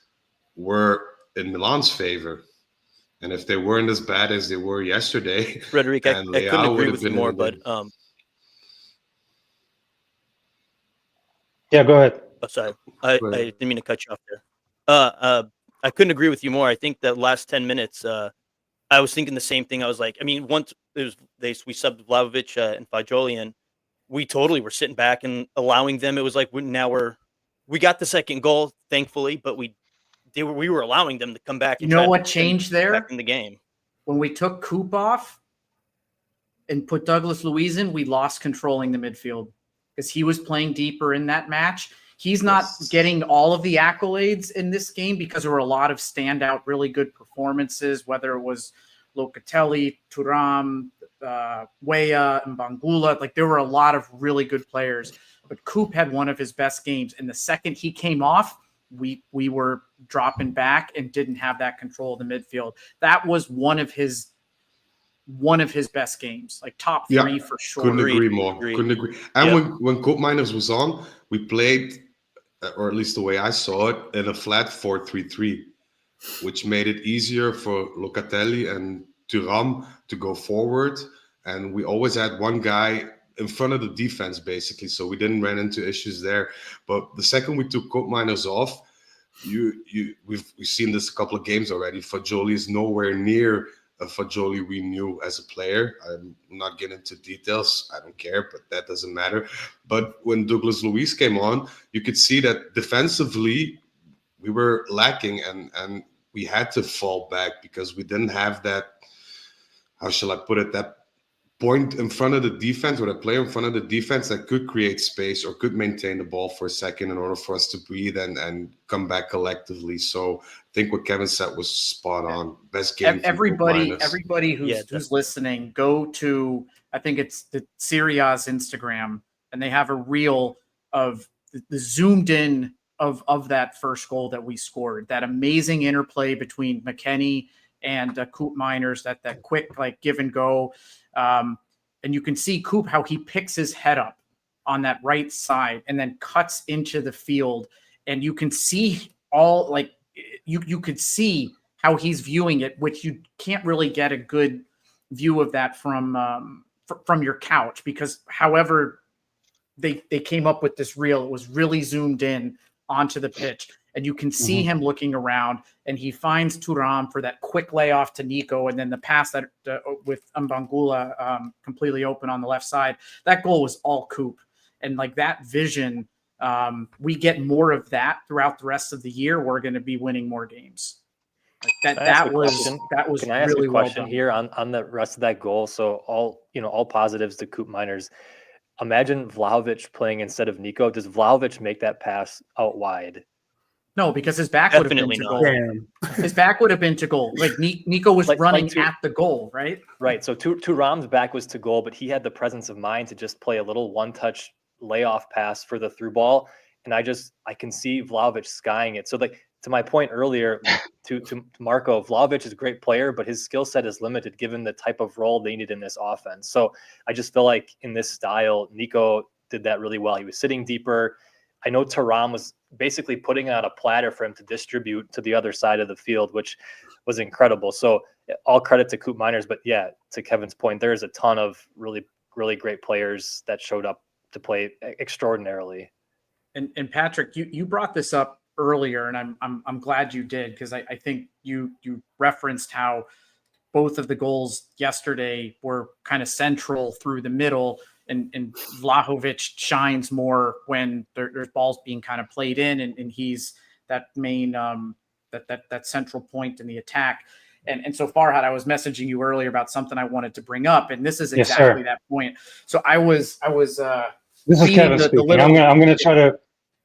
were in Milan's favor. And if they weren't as bad as they were yesterday, Frederic, I couldn't agree with you more, but yeah, go ahead. oh, sorry, I didn't mean to cut you off there. I couldn't agree with you more. I think that last 10 minutes, I was thinking the same thing. I was like, I mean, once we subbed Vlahovic and Fagioli, and we totally were sitting back and allowing them. It was like we got the second goal, thankfully, but we were allowing them to come back. You know what changed there? Back in the game. When we took Coop off and put Douglas Luiz in, we lost controlling the midfield because he was playing deeper in that match. He's not getting all of the accolades in this game because there were a lot of standout, really good performances, whether it was Locatelli, Thuram, Weah, and Bangula. Like, there were a lot of really good players. But Coop had one of his best games. And the second he came off, we were dropping back and didn't have that control of the midfield. That was one of his best games, like top three for sure. Couldn't agree more. Couldn't agree. And when Coop Miners was on, we played, or at least the way I saw it, in a flat 4-3-3, which made it easier for Locatelli and Thuram to go forward. And we always had one guy in front of the defense, basically, so we didn't run into issues there. But the second we took Coop Miners off, we've seen this a couple of games already. Fagioli is nowhere near a Fagioli we knew as a player. I'm not getting into details. I don't care, but that doesn't matter. But when Douglas Luiz came on, you could see that defensively we were lacking, and we had to fall back because we didn't have that, how shall I put it, that point in front of the defense, or the player in front of the defense that could create space or could maintain the ball for a second in order for us to breathe and come back collectively. So I think what Kevin said was spot on. Best game. Everybody who's listening, go to, I think it's the Serie A's Instagram, and they have a reel of the zoomed in of that first goal that we scored. That amazing interplay between McKennie and Coop Miners, that quick like give and go. And you can see Coop, how he picks his head up on that right side and then cuts into the field. And you can see you could see how he's viewing it, which you can't really get a good view of that from your couch, because however they came up with this reel, it was really zoomed in onto the pitch. And you can see him looking around, and he finds Thuram for that quick layoff to Nico, and then the pass that with Mbangula completely open on the left side. That goal was all Coop, and like that vision, we get more of that throughout the rest of the year. We're going to be winning more games. Like that was Can I ask really a question well done here on the rest of that goal? So all positives to Coop Miners. Imagine Vlahovic playing instead of Nico. Does Vlahovic make that pass out wide? No, because his back would have been to goal. His back would have been to goal. Like Nico was running at the goal, right? Right. So Thuram's back was to goal, but he had the presence of mind to just play a little one-touch layoff pass for the through ball. And I can see Vlahovic skying it. So like to my point earlier to Marco, Vlahovic is a great player, but his skill set is limited given the type of role they need in this offense. So I just feel like in this style, Nico did that really well. He was sitting deeper. I know Thuram was basically putting on a platter for him to distribute to the other side of the field, which was incredible. So all credit to Coop Miners. But yeah, to Kevin's point, there's a ton of really, really great players that showed up to play extraordinarily. And Patrick, you brought this up earlier, and I'm glad you did, because I think you referenced how both of the goals yesterday were kind of central through the middle. And Vlahovic shines more when there's balls being kind of played in, and he's that main that central point in the attack. And so Farhad, I was messaging you earlier about something I wanted to bring up, and this is exactly that point. So I was this is Kevin speaking. I'm gonna try to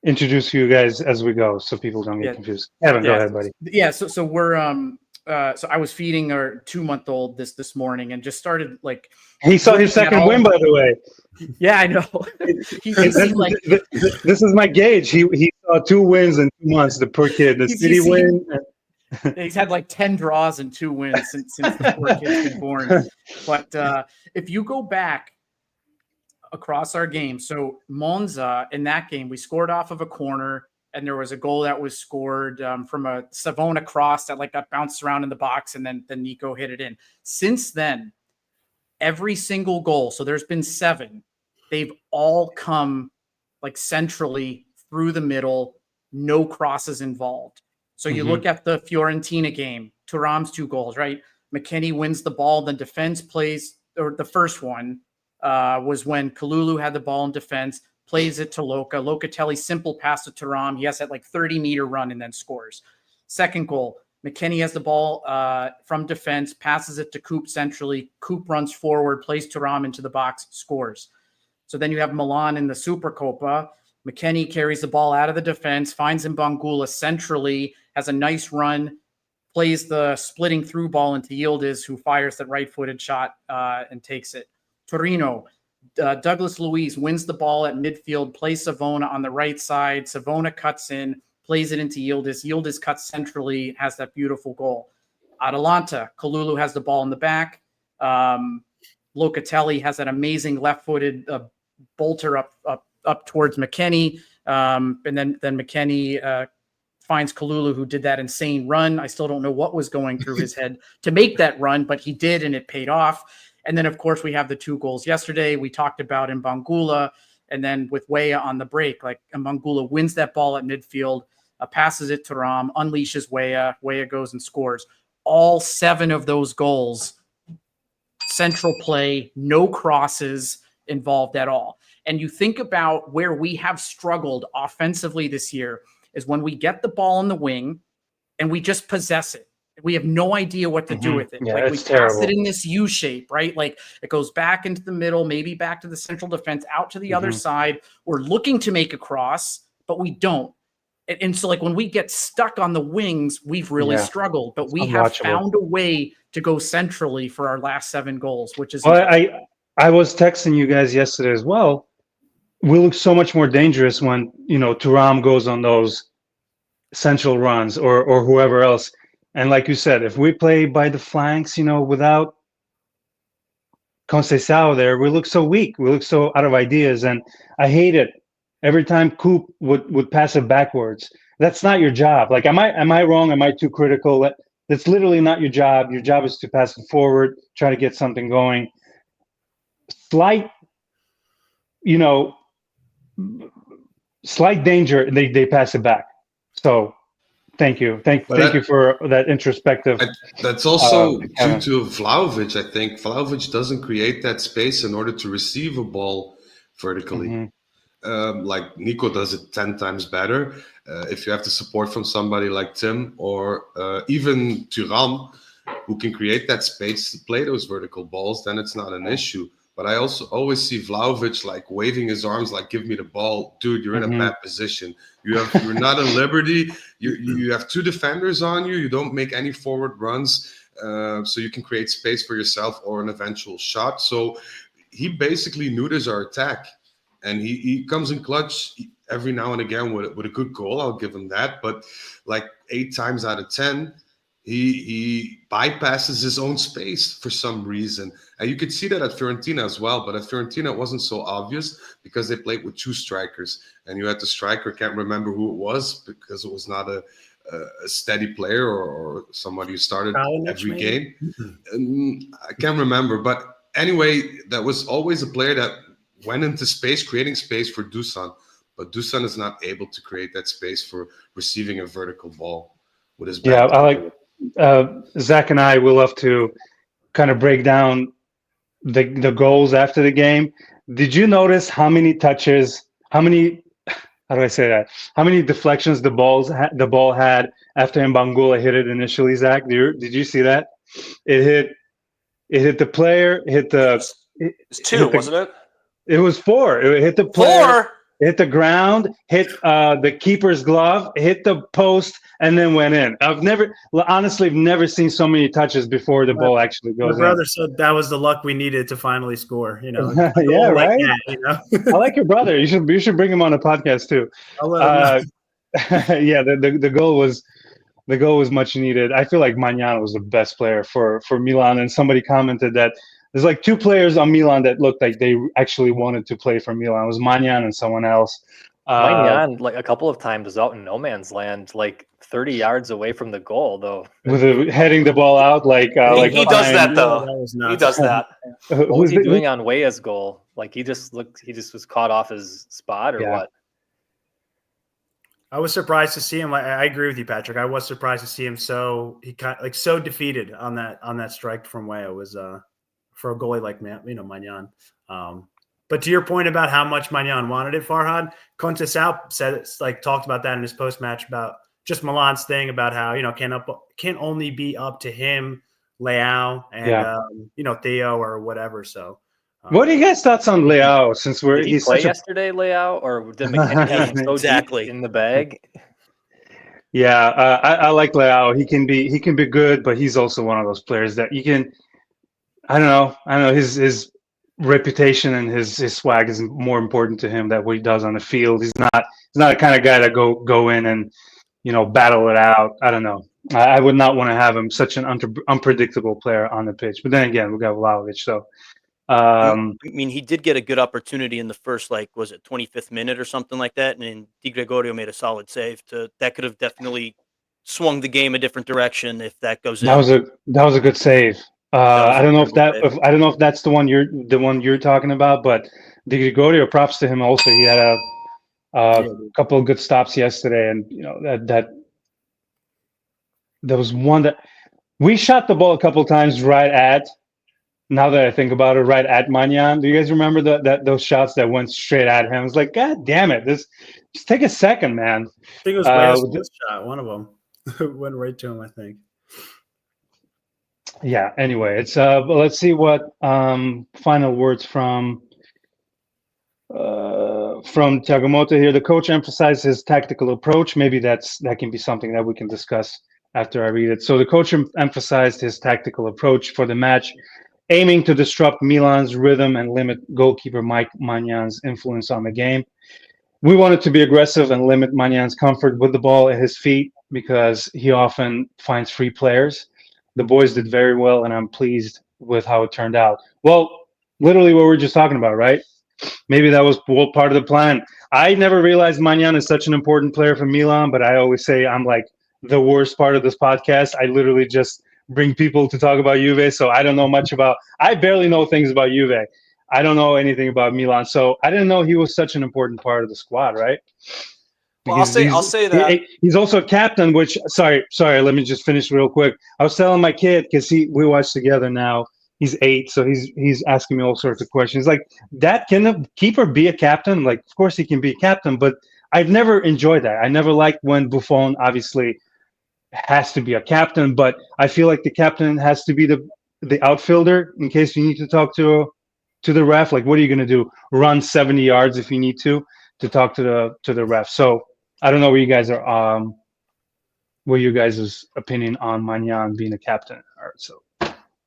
introduce you guys as we go, so people don't get confused. Kevin, go ahead, buddy. Yeah. So we're so I was feeding our 2-month-old this morning, and just started like. He saw his second win, by the way. Yeah, I know. This is my gauge. He saw 2 wins in 2 months. The poor kid, the city win. He's had like 10 draws and 2 wins since the poor kid's been born. But if you go back across our game, so Monza in that game, we scored off of a corner. and there was a goal that was scored from a Savona cross that got bounced around in the box, and then Nico hit it in. Since then, every single goal, so there's been 7, they've all come centrally through the middle, no crosses involved. So you look at the Fiorentina game, Thuram's 2 goals, right? McKennie wins the ball, then defense plays, or the first one was when Kalulu had the ball in defense, plays it to Locatelli, simple pass to Thuram. He has that 30-meter run and then scores. Second goal, McKennie has the ball from defense, passes it to Coop centrally. Coop runs forward, plays Thuram into the box, scores. So then you have Milan in the Supercopa. McKennie carries the ball out of the defense, finds Mbangula centrally, has a nice run, plays the splitting through ball into Yildiz, who fires the right-footed shot and takes it. Torino, Douglas Luiz wins the ball at midfield, plays Savona on the right side. Savona cuts in, plays it into Yildiz. Yildiz cuts centrally, has that beautiful goal. Atalanta, Kalulu has the ball in the back. Locatelli has that amazing left-footed bolter up towards McKennie. And then McKennie finds Kalulu, who did that insane run. I still don't know what was going through his head to make that run, but he did, and it paid off. And then, of course, we have the 2 goals yesterday. We talked about Mbangula, and then with Weah on the break, Mbangula wins that ball at midfield, passes it to Ram, unleashes Weah. Weah goes and scores. All 7 of those goals, central play, no crosses involved at all. And you think about where we have struggled offensively this year is when we get the ball on the wing and we just possess it. We have no idea what to do with it. Yeah, we pass it in this U shape, right? It goes back into the middle, maybe back to the central defense, out to the other side. We're looking to make a cross, but we don't. And so when we get stuck on the wings, we've really struggled. But we have found a way to go centrally for our last 7 goals, which is I was texting you guys yesterday as well. We look so much more dangerous when, Thuram goes on those central runs or whoever else. And like you said, if we play by the flanks, without Conceição there, we look so weak. We look so out of ideas. And I hate it. Every time Coop would pass it backwards. That's not your job. Am I wrong? Am I too critical? That's literally not your job. Your job is to pass it forward, try to get something going. Slight danger, they pass it back. So thank you for that introspective. That's also due to Vlahovic. I think Vlahovic doesn't create that space in order to receive a ball vertically. Like Nico does it 10 times better. If you have the support from somebody like Tim or even Thuram, who can create that space to play those vertical balls, then it's not an issue. But I also always see Vlahovic waving his arms, give me the ball, dude. You're in a bad position. You're not in liberty. You have 2 defenders on you. You don't make any forward runs, so you can create space for yourself or an eventual shot. So he basically neuters our attack, and he comes in clutch every now and again with a good goal. I'll give him that. But 8 times out of 10. He bypasses his own space for some reason. And you could see that at Fiorentina as well. But at Fiorentina, it wasn't so obvious because they played with 2 strikers. And you had the striker, can't remember who it was because it was not a steady player or somebody who started every game. I can't remember. But anyway, that was always a player that went into space, creating space for Dusan. But Dusan is not able to create that space for receiving a vertical ball with his back. Yeah, Zach and I will love to kind of break down the goals after the game. Did you notice how many deflections the ball had after Mbangula hit it initially, Zach? Did you see that? It hit the player, It's 2, wasn't it? It was 4. It hit the player. 4? Hit the ground, hit the keeper's glove, hit the post, and then went in. I've never seen so many touches before the ball actually goes in. My brother said that was the luck we needed to finally score. Yeah, right. That, I like your brother. You should bring him on a podcast too. Yeah, the goal was much needed. I feel like Magnano was the best player for Milan, and somebody commented that there's 2 players on Milan that looked like they actually wanted to play for Milan. It was Magnan and someone else. Magnan, like a couple of times, was out in no man's land, like 30 yards away from the goal, though. Heading the ball out like he does that though. That was He nuts. does that. What was he doing on Weah's goal? Like he just was caught off his spot, or what? I was surprised to see him. I agree with you, Patrick. I was surprised to see him so defeated on that strike from Weah. It was for a goalie like Magnan. But to your point about how much Magnan wanted it, Farhad, Conceição said talked about that in his post match about just Milan's thing about how can't only be up to him, Leao, and Theo or whatever. So, what are you guys' thoughts on Leao? Since did he play yesterday, Leao, or did McKennie have him so deep in the bag? Yeah, I like Leao. He can be good, but he's also one of those players that you can. I don't know. His reputation and his swag is more important to him than what he does on the field. He's not the kind of guy that go in and battle it out. I don't know. I would not want to have him, such an unpredictable player on the pitch. But then again, we got Vlahovic, so. I mean, he did get a good opportunity in the first, was it 25th minute or something like that, and then Di Gregorio made a solid save. That could have definitely swung the game a different direction if that goes in. That was a good save. I don't know if that's the one you're talking about, but Di Gregorio, props to him. Also, he had a couple of good stops yesterday, and that there was one that we shot the ball a couple of times right at. Now that I think about it, right at Magnan. Do you guys remember those shots that went straight at him? It's like, God damn it! Just take a second, man. I think it was Weah's shot. One of them went right to him, I think. Yeah. Anyway, it's let's see what final words from Tagomoto here. The coach emphasized his tactical approach. Maybe that can be something that we can discuss after I read it. So the coach emphasized his tactical approach for the match, aiming to disrupt Milan's rhythm and limit goalkeeper Mike Magnan's influence on the game. We wanted to be aggressive and limit Magnan's comfort with the ball at his feet because he often finds free players. The boys did very well, and I'm pleased with how it turned out. Well, literally what we were just talking about, right? Maybe that was part of the plan. I never realized Magnan is such an important player for Milan, but I always say I'm like the worst part of this podcast. I literally just bring people to talk about Juve, so I don't know much about. I barely know things about Juve. I don't know anything about Milan, so I didn't know he was such an important part of the squad, right? Well, I'll say that he's also a captain. Which sorry, let me just finish real quick. I was telling my kid because we watch together now. He's 8, so he's asking me all sorts of questions. Like, Dad, can a keeper be a captain? Like, of course he can be a captain, but I've never enjoyed that. I never liked when Buffon obviously has to be a captain, but I feel like the captain has to be the outfielder in case you need to talk to the ref. Like, what are you going to do? Run 70 yards if you need to talk to the ref. So I don't know where you guys are. What your guys' opinion on Magnan being a captain? All right, so.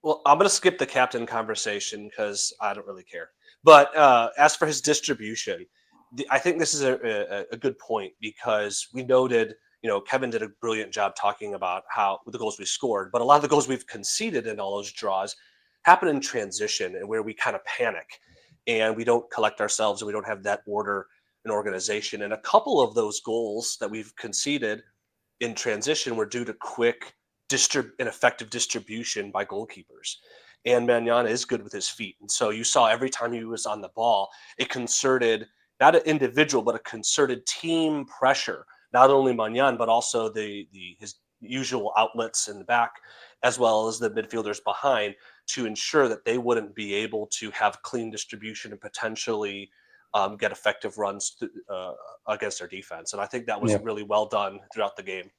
Well, I'm going to skip the captain conversation because I don't really care. But as for his distribution, I think this is a good point because we noted, Kevin did a brilliant job talking about how the goals we scored, but a lot of the goals we've conceded in all those draws happen in transition and where we kind of panic and we don't collect ourselves and we don't have that order and organization. And a couple of those goals that we've conceded in transition were due to quick and effective distribution by goalkeepers. And Magnan is good with his feet. And so you saw every time he was on the ball, it concerted, not an individual, but a concerted team pressure, not only Magnan, but also his usual outlets in the back, as well as the midfielders behind, to ensure that they wouldn't be able to have clean distribution and potentially get effective runs against their defense. And I think that was really well done throughout the game.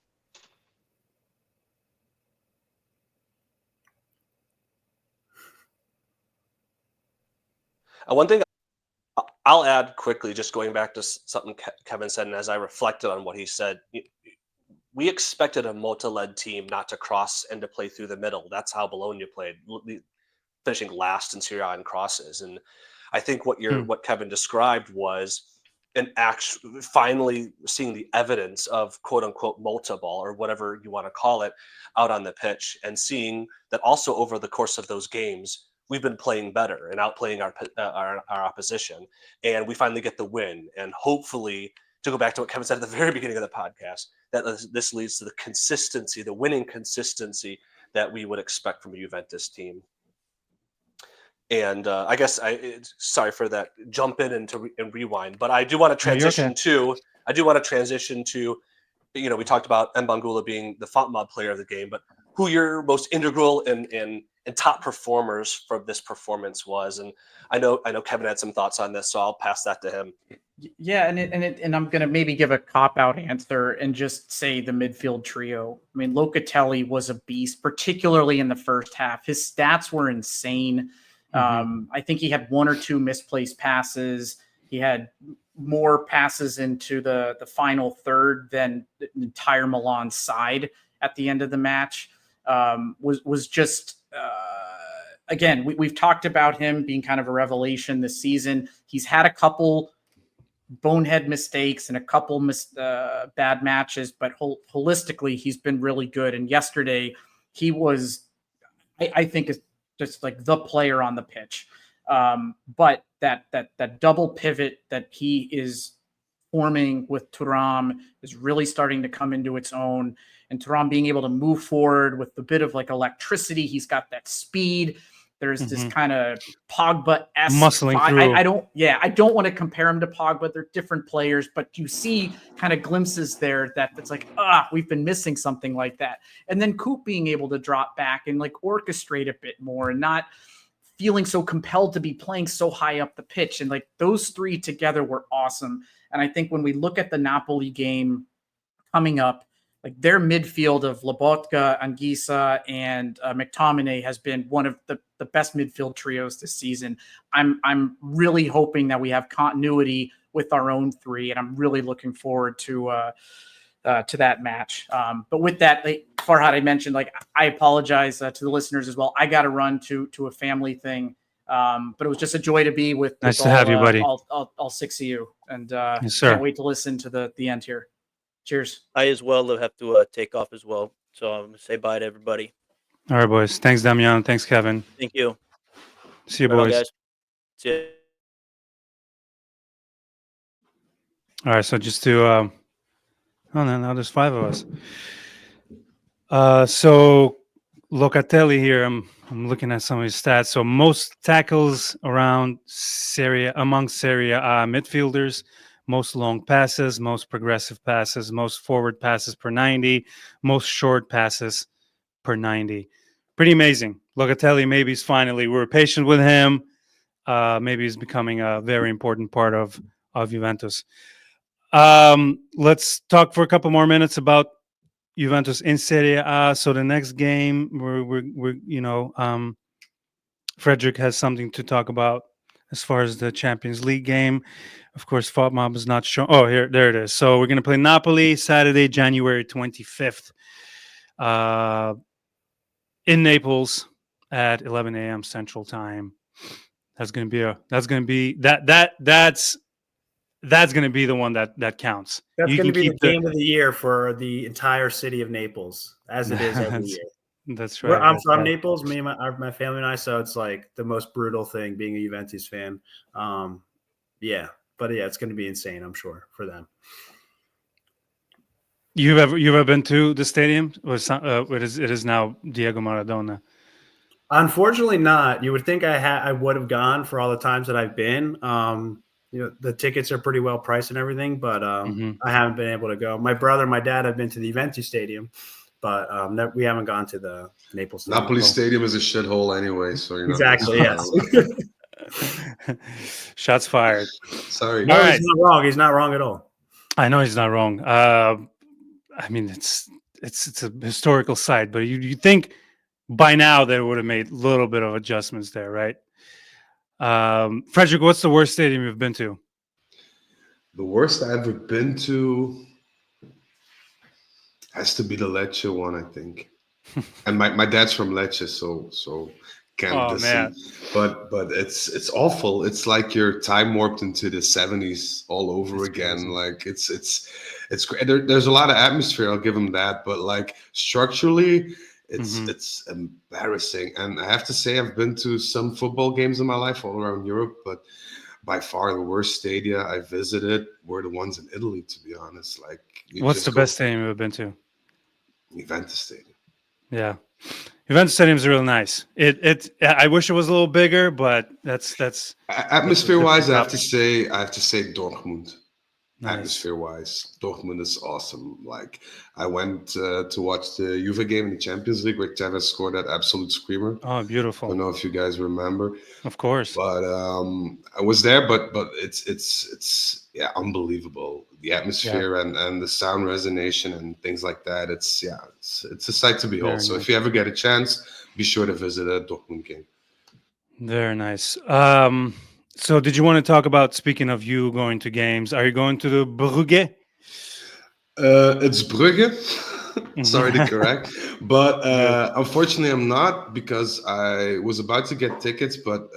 One thing I'll add quickly, just going back to something Kevin said, and as I reflected on what he said, we expected a Motta-led team not to cross and to play through the middle. That's how Bologna played, finishing last in Serie A in crosses. And I think what Kevin described was finally seeing the evidence of quote unquote Motta ball or whatever you want to call it out on the pitch, and seeing that also over the course of those games, we've been playing better and outplaying our opposition, and we finally get the win. And hopefully to go back to what Kevin said at the very beginning of the podcast, that this leads to the consistency, the winning consistency that we would expect from a Juventus team. And I guess sorry for that jump in and rewind, but I do want to transition to, we talked about Mbangula being the Fontmob player of the game, but who your most integral and top performers for this performance was. And I know Kevin had some thoughts on this, so I'll pass that to him. Yeah, and I'm gonna maybe give a cop-out answer and just say the midfield trio. I mean, Locatelli was a beast, particularly in the first half. His stats were insane. I think he had 1 or 2 misplaced passes. He had more passes into the final third than the entire Milan side at the end of the match. Was just again, we've talked about him being kind of a revelation this season. He's had a couple bonehead mistakes and a couple bad matches, but holistically he's been really good. And yesterday he was, I think, is just like the player on the pitch. But that double pivot that he is forming with Thuram is really starting to come into its own. And Thuram being able to move forward with a bit of like electricity, he's got that speed. There's this kind of Pogba-esque muscling through. I don't want to compare him to Pogba. They're different players, but you see kind of glimpses there that's like, we've been missing something like that. And then Coop being able to drop back and like orchestrate a bit more and not feeling so compelled to be playing so high up the pitch. And like those three together were awesome. And I think when we look at the Napoli game coming up, like their midfield of Lobotka, Anguissa, and McTominay has been one of the best midfield trios this season. I'm really hoping that we have continuity with our own three, and I'm really looking forward to that match. But with that, Farhad, I mentioned, like, I apologize to the listeners as well. I got to run to a family thing, but it was just a joy to be with nice to have you, buddy. All 6 of you, and yes, sir. Can't wait to listen to the end here. Cheers. I as well have to take off as well. So I'm going to say bye to everybody. All right, boys. Thanks, Damian. Thanks, Kevin. Thank you. See you, boys. Guys. See you. All right, so just to now there's 5 of us. So Locatelli here, I'm looking at some of his stats. So most tackles among Serie A midfielders, most long passes, most progressive passes, most forward passes per 90, most short passes per 90. Pretty amazing. Locatelli, maybe he's finally, we were patient with him. Maybe he's becoming a very important part of Juventus. Let's talk for a couple more minutes about Juventus in Serie A. So the next game, we're Frederick has something to talk about as far as the Champions League game. Of course, Fontmob is not shown. Oh, there it is. So we're going to play Napoli Saturday, January 25th, in Naples at 11 a.m. Central Time. That's going to be the one that counts. That's going to be the game of the year for the entire city of Naples, as it is every year. That's right. I'm from Naples, me and my family and I, so it's like the most brutal thing being a Juventus fan. But it's going to be insane, I'm sure, for them. You've ever been to the stadium? It is now Diego Maradona. Unfortunately, not. You would think I would have gone for all the times that I've been. The tickets are pretty well priced and everything, but I haven't been able to go. My brother and my dad have been to the Juventus stadium, but we haven't gone to the Naples stadium. Napoli Stadium is a shithole anyway, so exactly, yes. Shots fired. Sorry. No, right. He's not wrong. He's not wrong at all. I know he's not wrong. I mean, it's a historical site, but you think by now they would have made a little bit of adjustments there, right? Frederick, what's the worst stadium you've been to? The worst I've ever been to has to be the Lecce one, I think. And my dad's from Lecce, so can't listen. But it's awful. It's like you're time warped into the 70s all over again. Crazy. Like it's great. There's a lot of atmosphere. I'll give them that. But like structurally, It's embarrassing. And I have to say, I've been to some football games in my life all around Europe, but by far the worst stadia I visited were the ones in Italy, to be honest. Like, what's the best stadium you've been to? Juventus Stadium. Yeah, Juventus Stadium is real nice. I wish it was a little bigger, but that's atmosphere-wise. I have to say Dortmund. Nice. Atmosphere-wise, Dortmund is awesome. Like, I went to watch the Juve game in the Champions League where Tevez scored that absolute screamer. Oh, beautiful! I don't know if you guys remember. Of course. But I was there, but it's unbelievable. The atmosphere and the sound resonance and things like that. It's a sight to behold. So if you ever get a chance, be sure to visit a Dortmund game. Very nice. So did you want to talk about, speaking of you going to games, are you going to the Brugge? It's Brugge. Sorry to correct. But unfortunately, I'm not, because I was about to get tickets, but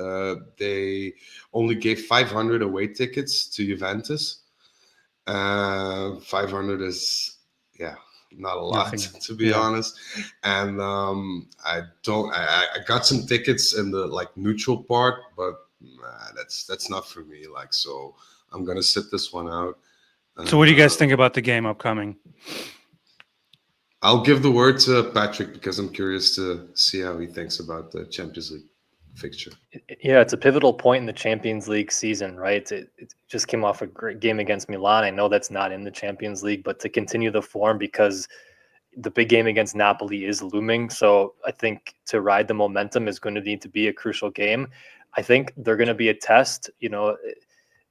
they only gave 500 away tickets to Juventus. 500 is, not a lot, to be honest. And I got some tickets in the neutral part, but that's not for me. So I'm gonna sit this one out. So what do you guys think about the game upcoming? I'll give the word to Patrick because I'm curious to see how he thinks about the Champions League fixture. Yeah, it's a pivotal point in the Champions League season, right? It just came off a great game against Milan. I know that's not in the Champions League, but to continue the form, because the big game against Napoli is looming. So I think to ride the momentum is going to need to be a crucial game. I think they're going to be a test.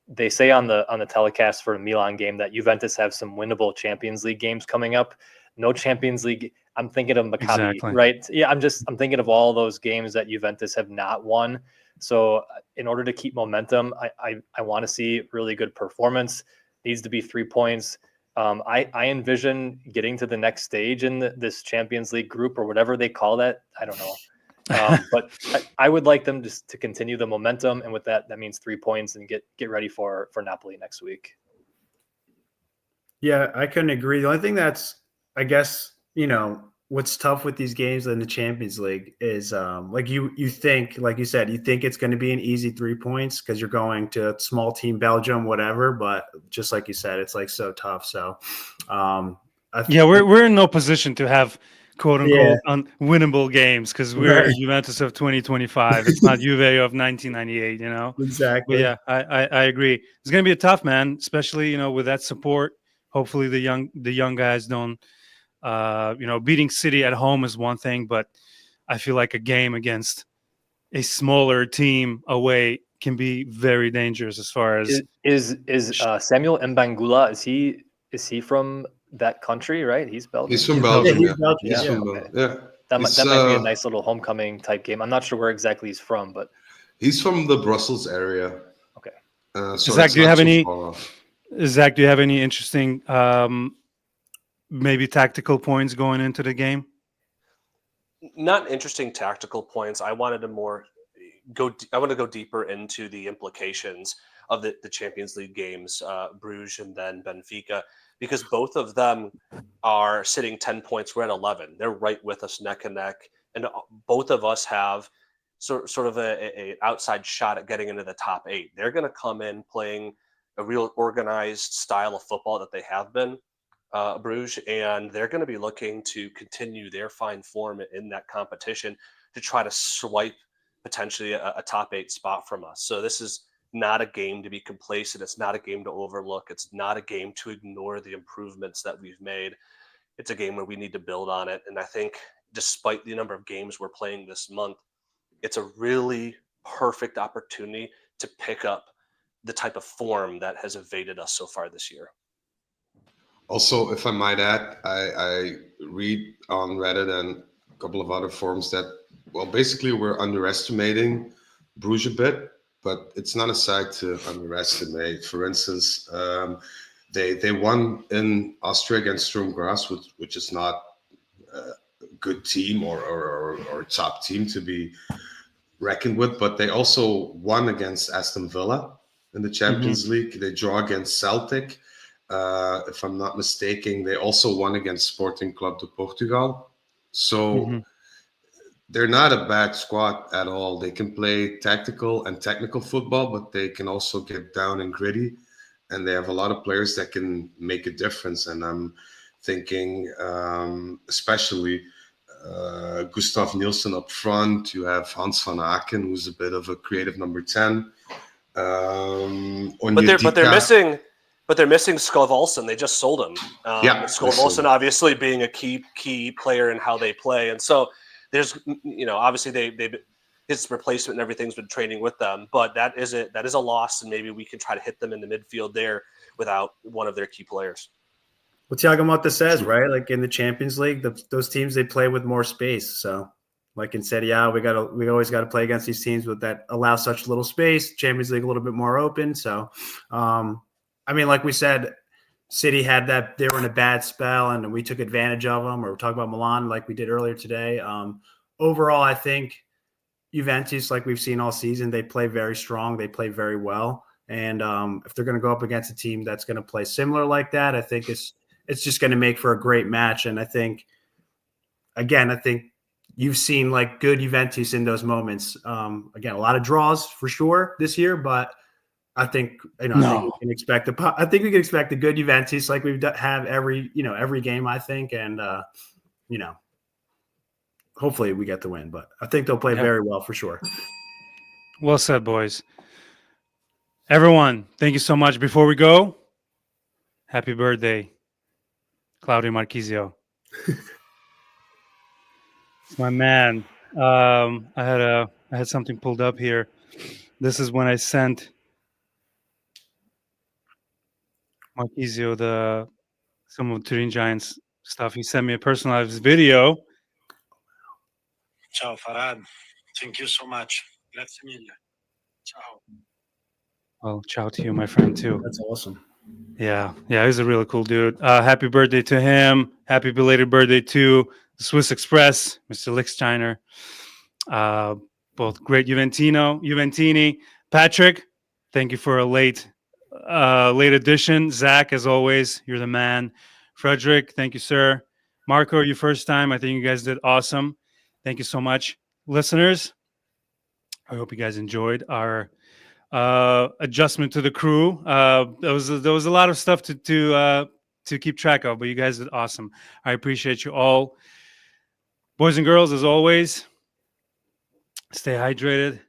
They say on the telecast for a Milan game that Juventus have some winnable Champions League games coming up. No Champions League. I'm thinking of Maccabi, right? Yeah, I'm thinking of all those games that Juventus have not won. So in order to keep momentum, I want to see really good performance. Needs to be 3 points. I envision getting to the next stage in this Champions League group, or whatever they call that. I don't know. But I would like them just to continue the momentum, and with that means 3 points, and get ready for Napoli next week. Yeah, I couldn't agree. The only thing that's, I guess, what's tough with these games in the Champions League is you think, like you said, you think it's going to be an easy 3 points because you're going to a small team, Belgium, whatever. But just like you said, it's so tough. So, we're in no position to have quote unquote unwinnable games because we're Juventus of 2025. It's not Juve of 1998. Exactly. But I agree. It's going to be a tough, man, especially with that support. Hopefully the young guys don't. Beating City at home is one thing, but I feel like a game against a smaller team away can be very dangerous. As far as is Samuel Mbangula, is he from that country? Right, he's Belgian. He's from Belgium. That might be a nice little homecoming type game. I'm not sure where exactly he's from, but he's from the Brussels area. Okay. Zach, do you have any interesting maybe tactical points going into the game? Not interesting tactical points. I wanted to go deeper into the implications of the Champions League games, Bruges and then Benfica, because both of them are sitting 10 points. We're at 11. They're right with us, neck and neck, and both of us have sort of a outside shot at getting into the top 8. They're going to come in playing a real organized style of football that they have been. Bruges, and they're going to be looking to continue their fine form in that competition to try to swipe potentially a top 8 spot from us. So this is not a game to be complacent. It's not a game to overlook. It's not a game to ignore the improvements that we've made. It's a game where we need to build on it. And I think despite the number of games we're playing this month, it's a really perfect opportunity to pick up the type of form that has evaded us so far this year. Also, if I might add, I read on Reddit and a couple of other forums that, basically we're underestimating Bruges a bit, but it's not a side to underestimate. For instance, they won in Austria against Sturm Graz, which is not a good team or top team to be reckoned with, but they also won against Aston Villa in the Champions League. They draw against Celtic. If I'm not mistaken, they also won against Sporting Club de Portugal. So they're not a bad squad at all. They can play tactical and technical football, but they can also get down and gritty. And they have a lot of players that can make a difference. And I'm thinking, especially Gustav Nielsen up front. You have Hans van Aken, who's a bit of a creative number 10. But they're missing Skov. They just sold him. Skov obviously being a key player in how they play, and so there's obviously they his replacement and everything's been training with them, but that is a loss, and maybe we can try to hit them in the midfield there without one of their key players. What Thiago Motta says, right? Like in the Champions League, those teams, they play with more space. So like in Serie A, we always got to play against these teams that allow such little space. Champions League a little bit more open. So, I mean, like we said, City had that, they were in a bad spell and we took advantage of them, or we're talking about Milan like we did earlier today. Overall, I think Juventus, like we've seen all season, they play very strong. They play very well. And if they're going to go up against a team that's going to play similar like that, I think it's just going to make for a great match. And I think you've seen like good Juventus in those moments. Again, a lot of draws for sure this year, but I think I think we can expect a good Juventus like we have every game, I think, and hopefully we get the win. But I think they'll play very well for sure. Well said, boys. Everyone, thank you so much. Before we go, happy birthday, Claudio Marchisio. It's my man. I had something pulled up here. This is when I sent Marchisio some of Turin Giants stuff. He sent me a personalized video. Ciao Farhad. Thank you so much. Grazie mille. Ciao. Well, ciao to you, my friend, too. That's awesome. Yeah, he's a really cool dude. Happy birthday to him. Happy belated birthday to the Swiss Express, Mr. Lichtsteiner. Both great Juventini. Patrick, thank you for a late addition. Zach, as always, you're the man. Frederick, thank you, sir. Marco, your first time. I think you guys did awesome. Thank you so much. Listeners, I hope you guys enjoyed our adjustment to the crew. There was a lot of stuff to keep track of, but you guys did awesome. I appreciate you all. Boys and girls, as always, stay hydrated,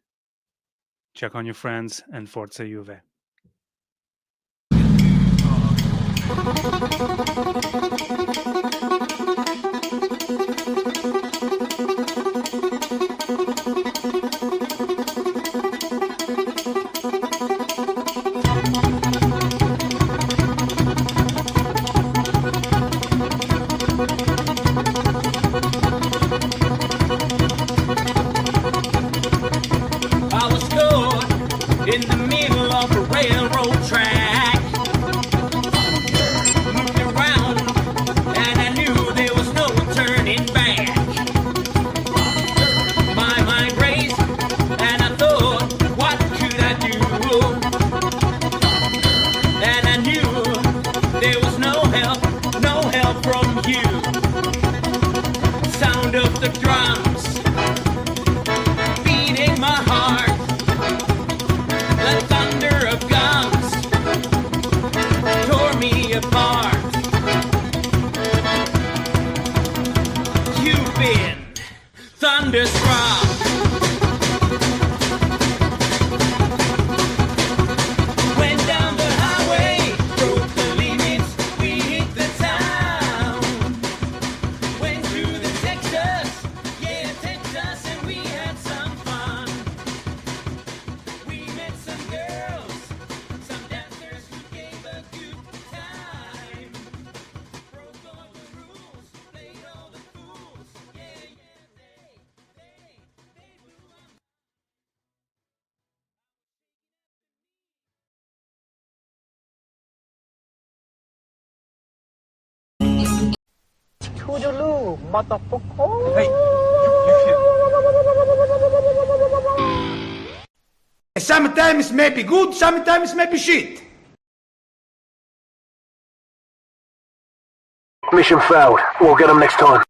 check on your friends, and Forza Juve. In the middle of a railroad track, looked around and I knew there was no turning back. My mind raced and I thought, what could I do? And I knew there was no help from you. Sound of the drums beating my heart. The thunder of guns tore me apart. You've been thunderstruck. Went down the highway, broke the limits, we hit the town. Went through the Texas, and we had some fun. We met some girls, some dancers who gave a good time. Broke all the rules, played all the fools. Yeah, they blew up. Toodaloo, motherfucker. Hey, sometimes may be good, sometimes may be shit. Mission failed. We'll get them next time.